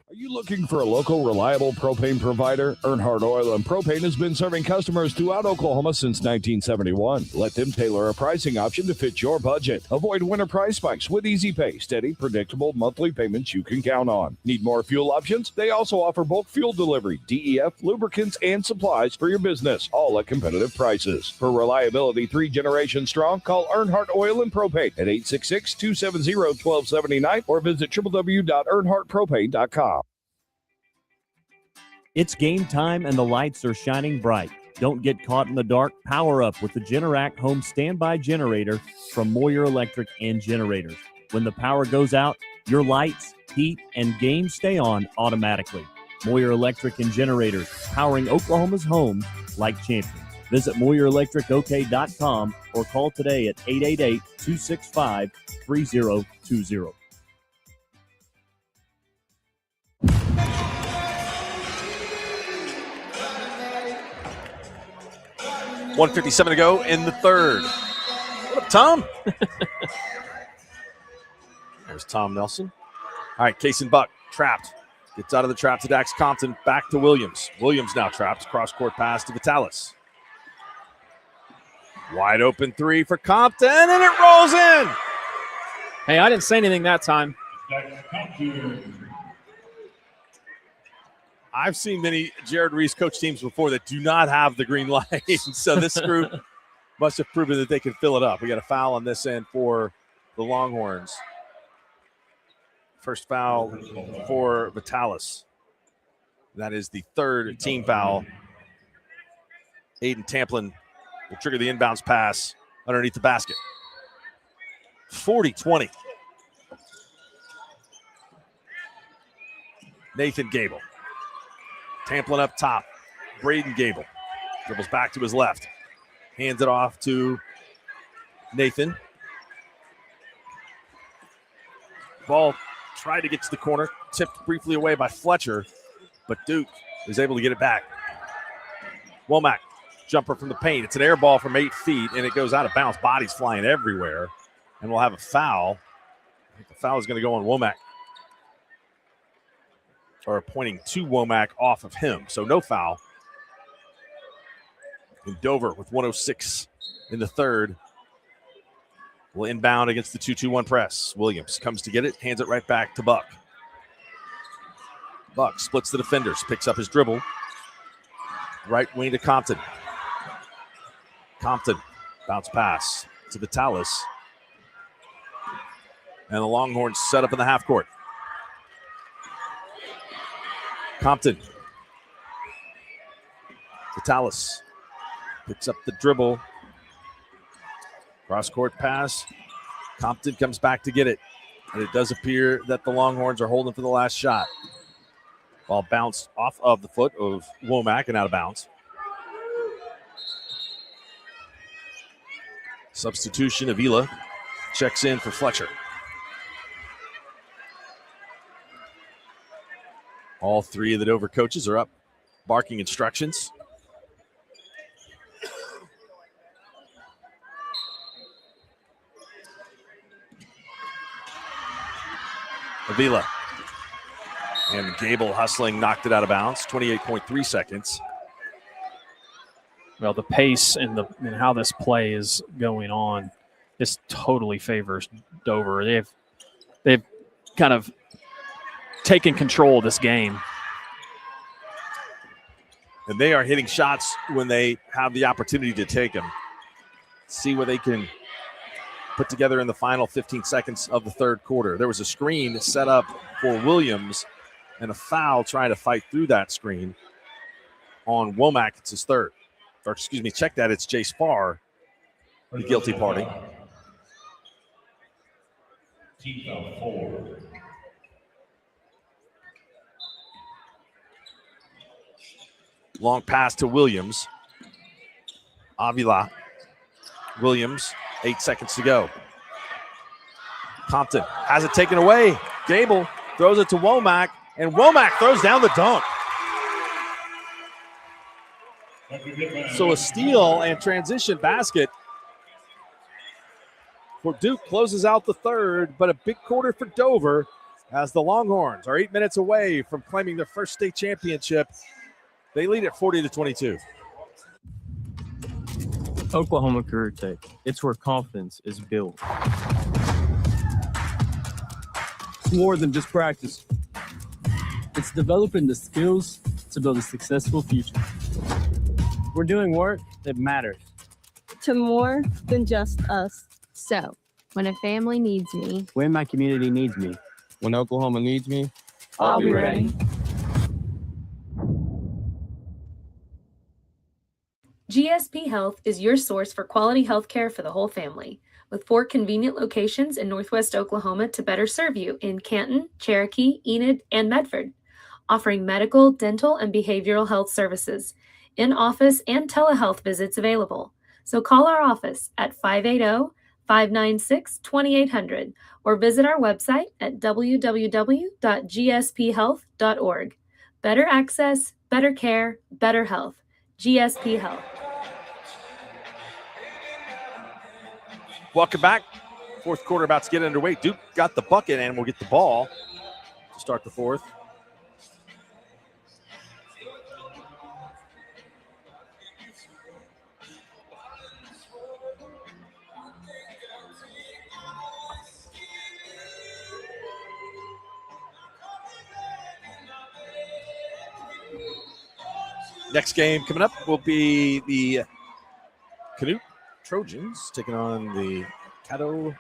X: Are you looking for a local, reliable propane provider? Earnhardt Oil and Propane has been serving customers throughout Oklahoma since 1971. Let them tailor a pricing option to fit your budget. Avoid winter price spikes with easy pay, steady, predictable monthly payments you can count on. Need more fuel options? They also offer bulk fuel delivery, DEF, lubricants, and supplies for your business, all at competitive prices. For reliability 3 generations strong, call Earnhardt Oil and Propane at 866-270-1279 or visit www.earnhardtpropane.com.
G: It's game time and the lights are shining bright. Don't get caught in the dark. Power up with the Generac Home Standby Generator from Moyer Electric and Generators. When the power goes out, your lights, heat, and game stay on automatically. Moyer Electric and Generators, powering Oklahoma's homes like champions. Visit MoyerElectricOK.com or call today at 888-265-3020.
A: 1:57 to go in the third. What up, Tom? There's Tom Nelson. All right, Kaysen Buck trapped. Gets out of the trap to Dax Compton. Back to Williams. Williams now trapped. Cross-court pass to Vitalis. Wide open three for Compton, and it rolls in.
B: Hey, I didn't say anything that time.
A: I've seen many Jared Reese coach teams before that do not have the green light. So this group must have proven that they can fill it up. We got a foul on this end for the Longhorns. First foul for Vitalis. That is the third team foul. Aiden Tamplin will trigger the inbounds pass underneath the basket. 40-20. Nathan Gable. Tamplin up top. Braden Gable dribbles back to his left. Hands it off to Nathan. Ball tried to get to the corner. Tipped briefly away by Fletcher, but Duke is able to get it back. Womack, jumper from the paint. It's an air ball from 8 feet, and it goes out of bounds. Bodies flying everywhere, and we'll have a foul. I think the foul is going to go on Womack. Or pointing to Womack off of him. So no foul. And Dover with 106 in the third will inbound against the 2-2-1 press. Williams comes to get it, hands it right back to Buck. Buck splits the defenders, picks up his dribble. Right wing to Compton. Compton, bounce pass to Vitalis. And the Longhorns set up in the half court. Compton. Vitalis picks up the dribble. Cross-court pass. Compton comes back to get it. And it does appear that the Longhorns are holding for the last shot. Ball bounced off of the foot of Womack and out of bounds. Substitution, Avila checks in for Fletcher. All three of the Dover coaches are up, barking instructions. Avila. And Gable hustling, knocked it out of bounds. 28.3 seconds.
B: Well, the pace and how this play is going on, this totally favors Dover. They've kind of taken control of this game.
A: And they are hitting shots when they have the opportunity to take them. See what they can put together in the final 15 seconds of the third quarter. There was a screen set up for Williams and a foul trying to fight through that screen on Womack. It's his third. Or excuse me, check that. It's Jace Farr, the guilty party. Long pass to Williams. Avila. Williams, 8 seconds to go. Compton has it taken away. Gable throws it to Womack, and Womack throws down the dunk. So a steal and transition basket for Duke closes out the third, but a big quarter for Dover as the Longhorns are 8 minutes away from claiming their first state championship. They lead at 40-22.
D: Oklahoma Career Tech. It's where confidence is built. It's more than just practice. It's developing the skills to build a successful future. We're doing work that matters.
H: To more than just us. So, when a family needs me,
D: When my community needs me. When Oklahoma needs me,
H: I'll be ready.
L: GSP Health is your source for quality health care for the whole family, with 4 convenient locations in Northwest Oklahoma to better serve you in Canton, Cherokee, Enid, and Medford, offering medical, dental, and behavioral health services, in-office and telehealth visits available. So call our office at 580-596-2800 or visit our website at www.gsphealth.org. Better access, better care, better health. GSP Health.
A: Welcome back. Fourth quarter about to get underway. Duke got the bucket and will get the ball to start the fourth. Next game coming up will be the Canute Trojans taking on the Caddo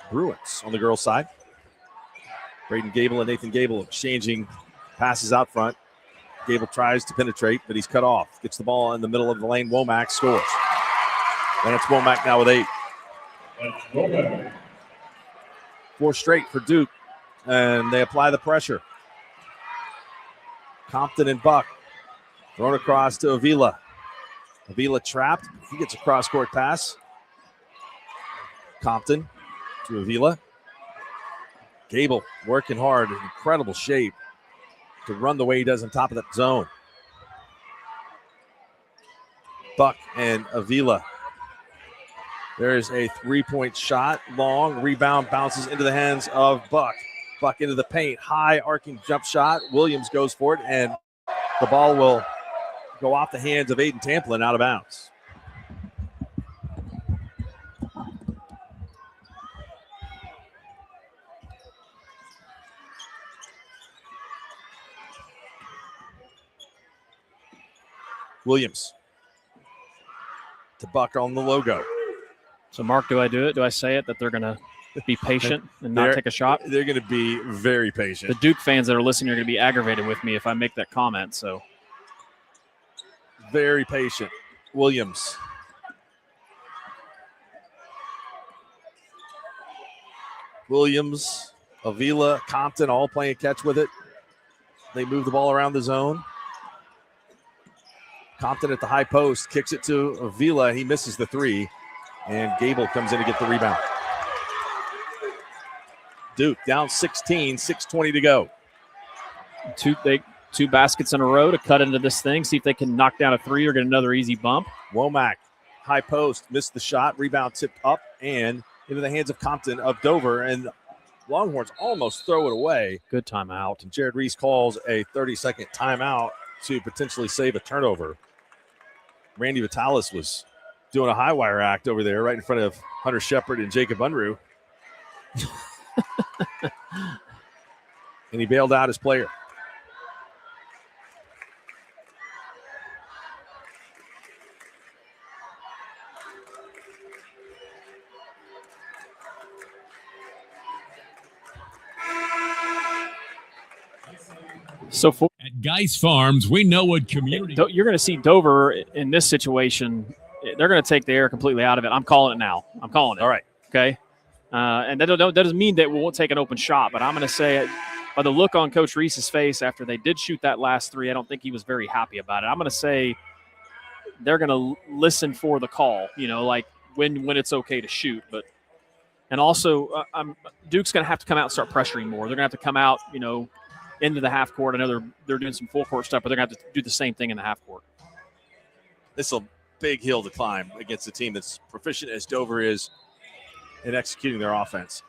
A: Bruins on the girls' side. Braden Gable and Nathan Gable exchanging passes out front. Gable tries to penetrate, but he's cut off. Gets the ball in the middle of the lane. Womack scores. Lance Womack now with 8. 4 straight for Duke, and they apply the pressure. Compton and Buck thrown across to Avila. Avila trapped. He gets a cross-court pass. Compton to Avila. Gable working hard, incredible shape to run the way he does on top of that zone. Buck and Avila. There's a 3-point shot, long rebound, bounces into the hands of Buck. Buck into the paint, high arcing jump shot. Williams goes for it, and the ball will go off the hands of Aiden Tamplin out of bounds. Williams to Buck on the logo.
B: So, Mark, do I do it? Do I say it that they're going to be patient and not take a shot?
A: They're going to be very patient.
B: The Duke fans that are listening are going to be aggravated with me if I make that comment. So,
A: very patient. Williams. Williams, Avila, Compton all playing catch with it. They move the ball around the zone. Compton at the high post, kicks it to Avila. He misses the 3, and Gable comes in to get the rebound. Duke down 16, 6:20 to go.
B: Two baskets in a row to cut into this thing, see if they can knock down a 3 or get another easy bump.
A: Womack, high post, missed the shot. Rebound tipped up and into the hands of Compton of Dover, and Longhorns almost throw it away.
B: Good timeout.
A: And Jared Reese calls a 30-second timeout to potentially save a turnover. Randy Vitalis was doing a high wire act over there right in front of Hunter Shepard and Jacob Unruh. And he bailed out his player.
B: So
U: at Geis Farms, we know what community.
B: You're going to see Dover in this situation. They're going to take the air completely out of it. I'm calling it now. I'm calling it.
A: All right.
B: Okay. And that doesn't mean that we won't take an open shot, but I'm going to say by the look on Coach Reese's face after they did shoot that last 3, I don't think he was very happy about it. I'm going to say they're going to listen for the call, like when it's okay to shoot. And also Duke's going to have to come out and start pressuring more. They're going to have to come out, into the half court. I know they're doing some full court stuff, but they're going to have to do the same thing in the half court.
A: This is a big hill to climb against a team that's proficient as Dover is in executing their offense.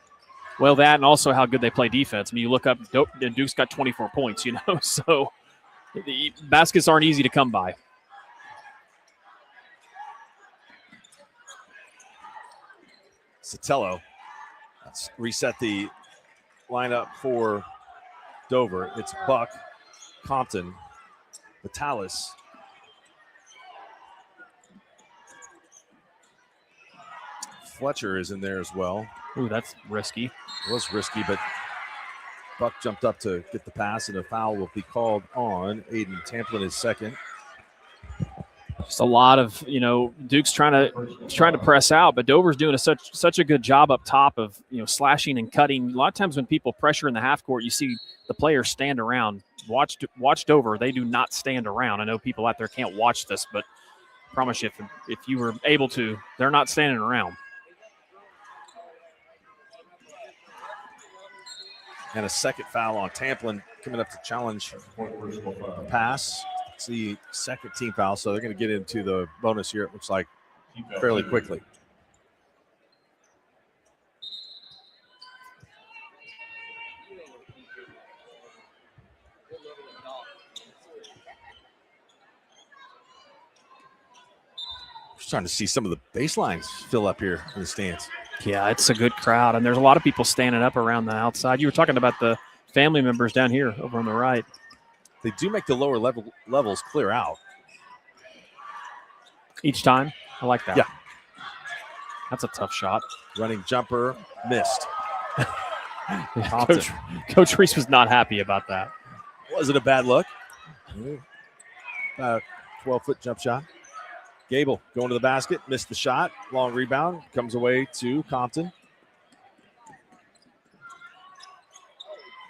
B: Well, that and also how good they play defense. I mean, you look up, and Duke's got 24 points, so the baskets aren't easy to come by.
A: Sotelo. Let's reset the lineup for Dover. It's Buck, Compton, Vitalis, Fletcher is in there as well.
B: Ooh, that's risky.
A: It was risky, but Buck jumped up to get the pass, and a foul will be called on Aiden Tamplin, his second.
B: Just a lot of, Duke's trying to press out, but Dover's doing such a good job up top of, slashing and cutting. A lot of times when people pressure in the half court, you see the players stand around. Watch Dover. They do not stand around. I know people out there can't watch this, but I promise you, if you were able to, they're not standing around.
A: And a second foul on Tamplin coming up to challenge the pass. It's the second team foul, so they're going to get into the bonus here, it looks like, fairly quickly. Just trying to see some of the baselines fill up here in the stands.
B: Yeah, it's a good crowd, and there's a lot of people standing up around the outside. You were talking about the family members down here over on the right.
A: They do make the lower levels clear out
B: each time. I like that.
A: Yeah.
B: That's a tough shot.
A: Running jumper, missed.
B: Coach Reese was not happy about that.
A: Wasn't a bad look. 12-foot jump shot. Gable going to the basket, missed the shot. Long rebound, comes away to Compton.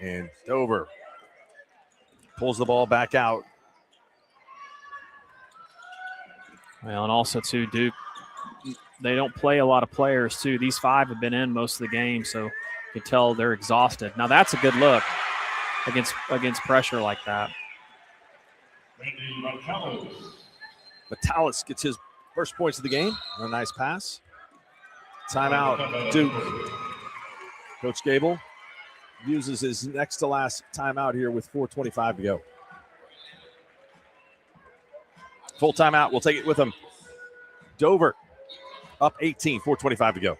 A: And Dover pulls the ball back out.
B: Well, and also, too, Duke, they don't play a lot of players, too. These 5 have been in most of the game, so you can tell they're exhausted. Now, that's a good look against pressure like that.
A: Metalis gets his first points of the game. A nice pass. Timeout, Duke. Coach Gable uses his next to last timeout here with 4:25 to go. Full timeout. We'll take it with him. Dover up 18, 4:25 to go.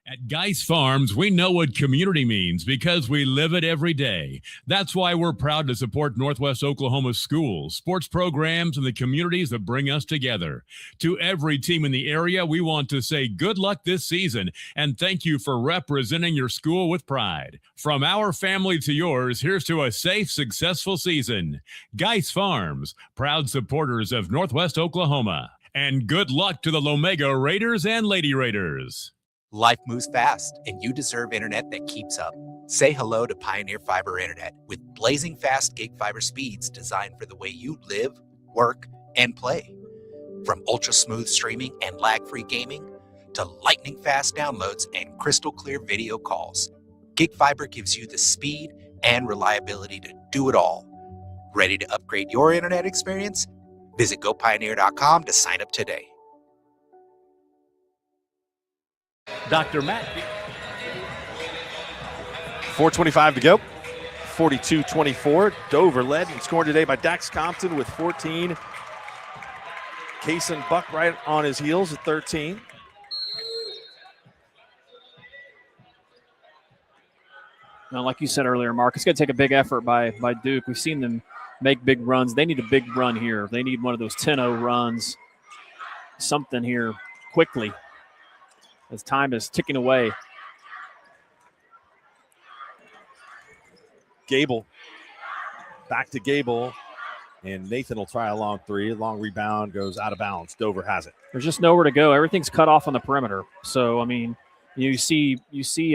U: At Geis Farms, we know what community means because we live it every day. That's why we're proud to support Northwest Oklahoma schools, sports programs, and the communities that bring us together. To every team in the area, we want to say good luck this season and thank you for representing your school with pride. From our family to yours, here's to a safe, successful season. Geis Farms, proud supporters of Northwest Oklahoma. And good luck to the Lomega Raiders and Lady Raiders.
I: Life moves fast, and you deserve internet that keeps up. Say hello to Pioneer Fiber Internet with blazing fast gig fiber speeds designed for the way you live, work, and play. From ultra-smooth streaming and lag-free gaming to lightning-fast downloads and crystal-clear video calls, Gig Fiber gives you the speed and reliability to do it all. Ready to upgrade your internet experience? Visit GoPioneer.com to sign up today.
U: Dr. Matt.
A: 4:25 to go. 42-24. Dover led and scored today by Dax Compton with 14. Kaysen Buck right on his heels at 13.
B: Now, like you said earlier, Mark, it's going to take a big effort by Duke. We've seen them make big runs. They need a big run here. They need one of those 10-0 runs, something here quickly as time is ticking away.
A: Gable. Back to Gable. And Nathan will try a long three. Long rebound goes out of bounds. Dover has it.
B: There's just nowhere to go. Everything's cut off on the perimeter. So, I mean, you see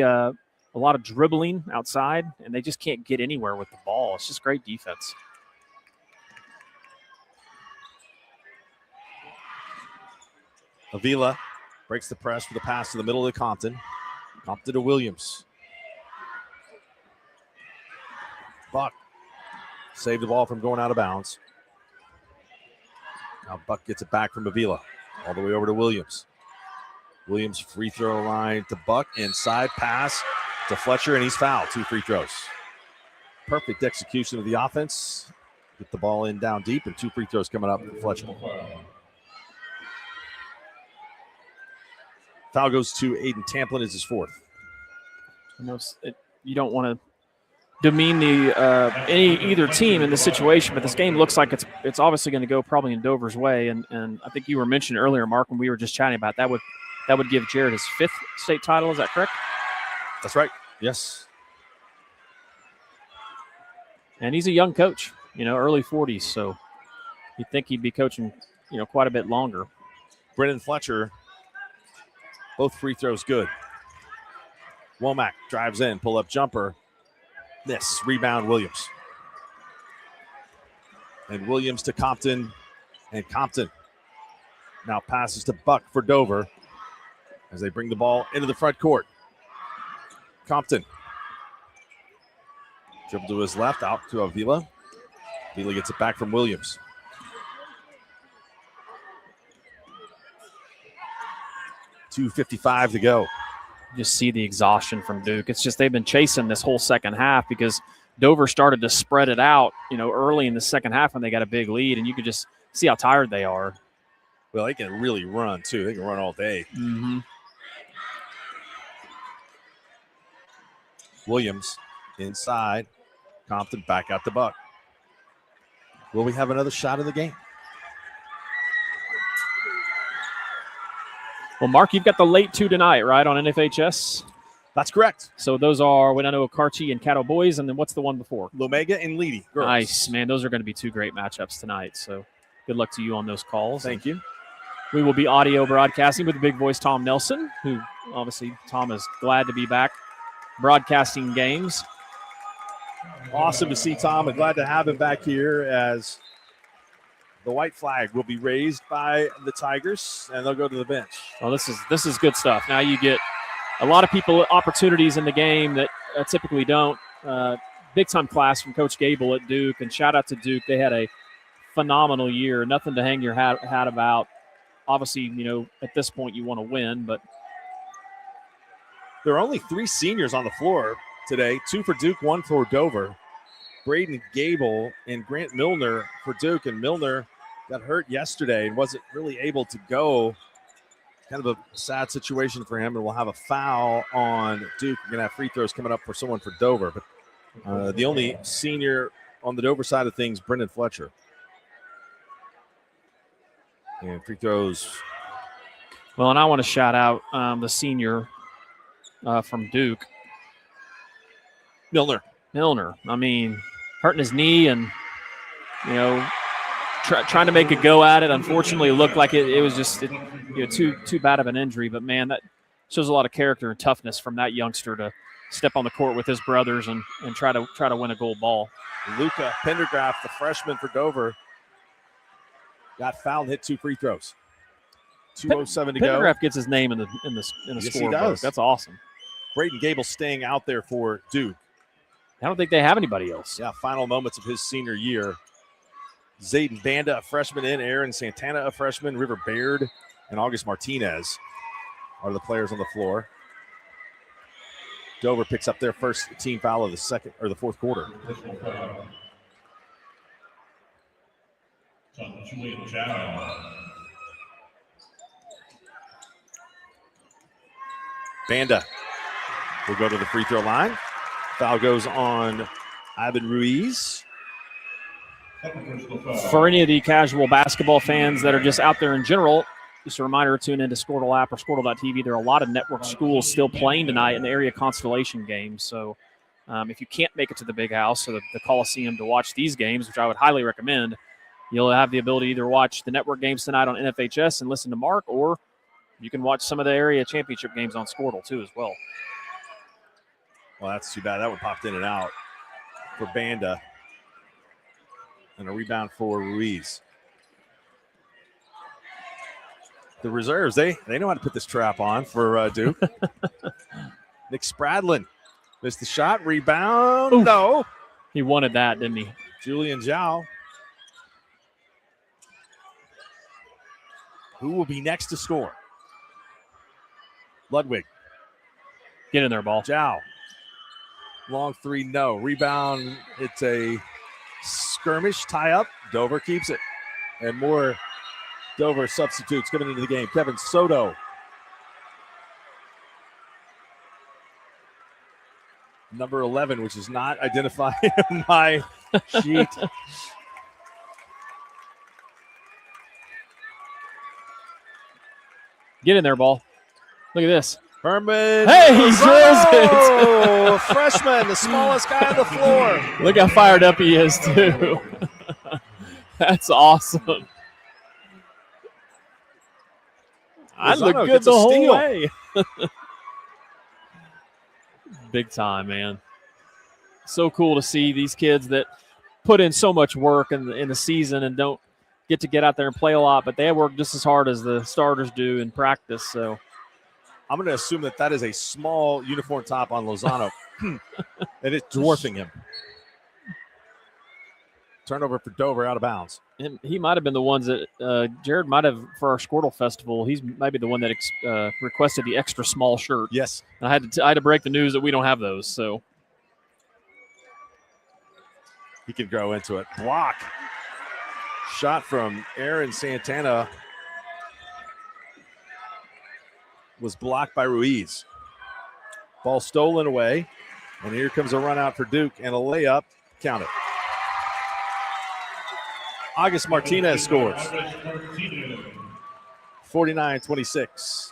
B: a lot of dribbling outside, and they just can't get anywhere with the ball. It's just great defense.
A: Avila breaks the press for the pass to the middle of Compton. Compton to Williams. Buck saved the ball from going out of bounds. Now Buck gets it back from Avila. All the way over to Williams. Williams free throw line to Buck. Inside pass to Fletcher, and he's fouled. 2 free throws. Perfect execution of the offense. Get the ball in down deep, and 2 free throws coming up for Fletcher. Foul goes to Aiden Tamplin as his 4th.
B: You don't want to demean either team in this situation, but this game looks like it's obviously going to go probably in Dover's way. And I think you were mentioning earlier, Mark, when we were just chatting about that would give Jared his 5th state title. Is that correct?
A: That's right. Yes.
B: And he's a young coach, early 40s, so you'd think he'd be coaching, quite a bit longer.
A: Brennan Fletcher, both free throws good. Womack drives in, pull-up jumper. Miss. Rebound, Williams. And Williams to Compton. And Compton now passes to Buck for Dover as they bring the ball into the front court. Compton. Dribble to his left, out to Avila. Avila gets it back from Williams. .255 to go.
B: Just see the exhaustion from Duke. It's just they've been chasing this whole second half because Dover started to spread it out, early in the second half when they got a big lead, and you could just see how tired they are.
A: Well, they can really run, too. They can run all day.
B: Mm-hmm.
A: Williams inside. Compton back out the buck. Will we have another shot of the game?
B: Well, Mark, you've got the late 2 tonight, right, on NFHS?
A: That's correct.
B: So those are Winona Okarche and Caddo boys, and then what's the one before?
A: Lomega and Leedy girls.
B: Nice, man. Those are going to be 2 great matchups tonight. So good luck to you on those calls.
A: Thank you.
B: We will be audio broadcasting with the big voice Tom Nelson, who obviously Tom is glad to be back broadcasting games.
A: Awesome to see Tom and glad to have him back here as the white flag will be raised by the Tigers, and they'll go to the bench.
B: Well, this is good stuff. Now you get a lot of people opportunities in the game that typically don't. Big-time class from Coach Gable at Duke, and shout out to Duke. They had a phenomenal year. Nothing to hang your hat about. Obviously, at this point you want to win, but
A: there are only 3 seniors on the floor today, 2 for Duke, 1 for Dover. Braden Gable and Grant Milner for Duke, and Milner got hurt yesterday and wasn't really able to go. Kind of a sad situation for him, and we'll have a foul on Duke. We're going to have free throws coming up for someone for Dover, but the only senior on the Dover side of things, Brendan Fletcher. And free throws.
B: Well, and I want to shout out the senior from Duke.
A: Milner.
B: I mean, hurting his knee and, trying to make a go at it. Unfortunately, it looked like it was just too bad of an injury. But, man, that shows a lot of character and toughness from that youngster to step on the court with his brothers and try to win a gold ball.
A: Luca Pendergraft, the freshman for Dover, got fouled and hit 2 free throws. 2:07 to go.
B: Pendergraft gets his name in the
A: Yes, he
B: scorebook.
A: does.
B: That's awesome.
A: Braden Gable staying out there for Duke.
B: I don't think they have anybody else.
A: Yeah, final moments of his senior year. Zayden Banda, a freshman in. Aaron Santana, a freshman. River Baird and August Martinez are the players on the floor. Dover picks up their first team foul of the fourth quarter. Banda will go to the free throw line. Foul goes on Ivan Ruiz.
B: For any of the casual basketball fans that are just out there in general, just a reminder to tune into Squirtle app or Squirtle.tv. There are a lot of network schools still playing tonight in the area constellation games. So if you can't make it to the big house or the Coliseum to watch these games, which I would highly recommend, you'll have the ability to either watch the network games tonight on NFHS and listen to Mark, or you can watch some of the area championship games on Squirtle too as well.
A: Well, that's too bad. That one popped in and out for Banda. And a rebound for Ruiz. The reserves, they know how to put this trap on for Duke. Nick Spradlin missed the shot. Rebound.
B: Oof.
A: No.
B: He wanted that, didn't he?
A: Julian Zhao. Who will be next to score? Ludwig.
B: Get in there, ball.
A: Zhao. Long 3, no. Rebound. It's a skirmish, tie up. Dover keeps it. And more Dover substitutes coming into the game. Kevin Soto. Number 11, which is not identified in my sheet.
B: Get in there, ball. Look at this.
A: Herman.
B: Hey, he drills it.
A: Freshman, the smallest guy on the floor.
B: Look how fired up he is, too. That's awesome. I look
A: Lozano
B: good
A: gets
B: the
A: a
B: whole
A: steal.
B: way. Big time, man. So cool to see these kids that put in so much work in the season and don't get out there and play a lot, but they work just as hard as the starters do in practice. So
A: I'm going to assume that is a small uniform top on Lozano, and it's dwarfing him. Turnover for Dover, out of bounds.
B: And he might have been the ones that Jared might have, for our Squirtle Festival, he's maybe the one that requested the extra small shirt.
A: Yes.
B: And I had to break the news that we don't have those. So
A: he can grow into it. Block. Shot from Aaron Santana was blocked by Ruiz. Ball stolen away. And here comes a run out for Duke and a layup. Count it. August Martinez scores. 49-26.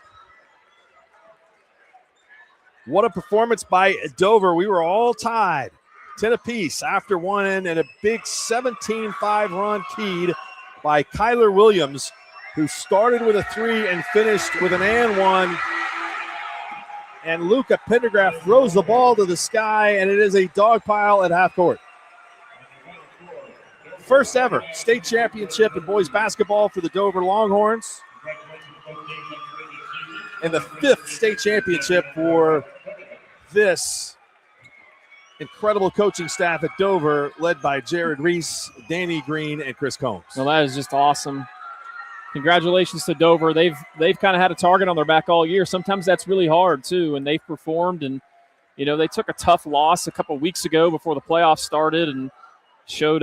A: What a performance by Dover. We were all tied 10 apiece after one and a big 17-5 run keyed by Kyler Williams, who started with a 3 and finished with an and 1. And Luca Pendergraft throws the ball to the sky, and it is a dog pile at half court. First ever state championship in boys basketball for the Dover Longhorns. And the 5th state championship for this incredible coaching staff at Dover, led by Jared Reese, Danny Green, and Chris Combs.
B: Well, that is just awesome. Congratulations to Dover. They've kind of had a target on their back all year. Sometimes that's really hard too, and they've performed. And they took a tough loss a couple weeks ago before the playoffs started, and showed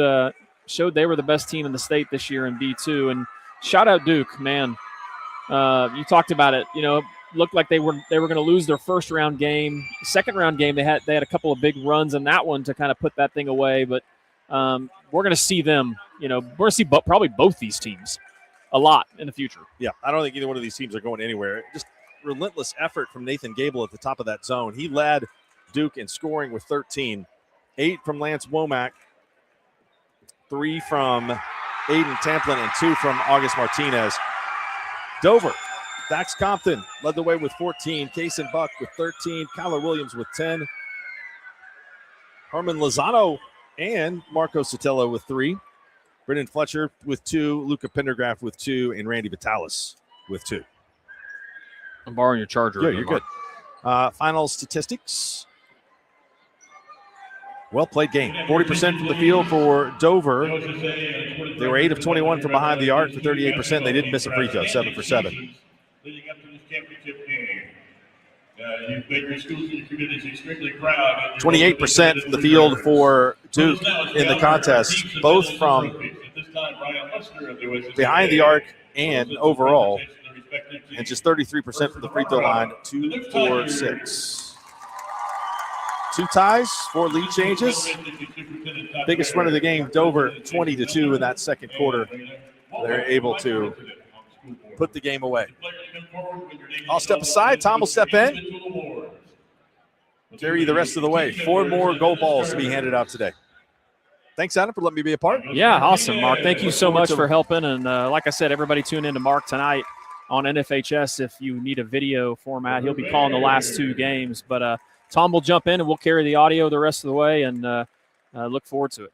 B: they were the best team in the state this year in D2. And shout out Duke, man. You talked about it. Looked like they were going to lose their first round game. Second round game, they had a couple of big runs in that one to kind of put that thing away. But we're going to see them. We're going to see probably both these teams a lot in the future.
A: Yeah, I don't think either one of these teams are going anywhere. Just relentless effort from Nathan Gable at the top of that zone. He led Duke in scoring with 13. 8 from Lance Womack, 3 from Aiden Tamplin, and 2 from August Martinez. Dover, Dax Compton led the way with 14. Kaysen Buck with 13. Kyler Williams with 10. Herman Lozano and Marco Sotelo with 3. Brendan Fletcher with 2, Luca Pendergraft with 2, and Randy Vitalis with 2.
B: I'm borrowing your charger.
A: Yeah, you're good. Final statistics. Well played game. 40% from the field for Dover. They were 8 of 21 from behind the arc for 38%. They didn't miss a free throw, 7 for 7.
J: Leading up to this championship game. You've made your schools and your communities extremely proud.
A: 28% from the field for Duke in the contest, both from behind the arc and overall, and just 33% from the free throw line. 2, 4, 6. 2 ties, 4 lead changes. Biggest run of the game, Dover 20-2 in that second quarter. They're able to put the game away. I'll step aside. Tom will step in. Carry the rest of the way. 4 more gold balls to be handed out today. Thanks, Adam, for letting me be a part.
B: Yeah, awesome, Mark. Thank you so much for helping. And like I said, everybody tune in to Mark tonight on NFHS if you need a video format. He'll be calling the last 2 games. But Tom will jump in, and we'll carry the audio the rest of the way, and look forward to it.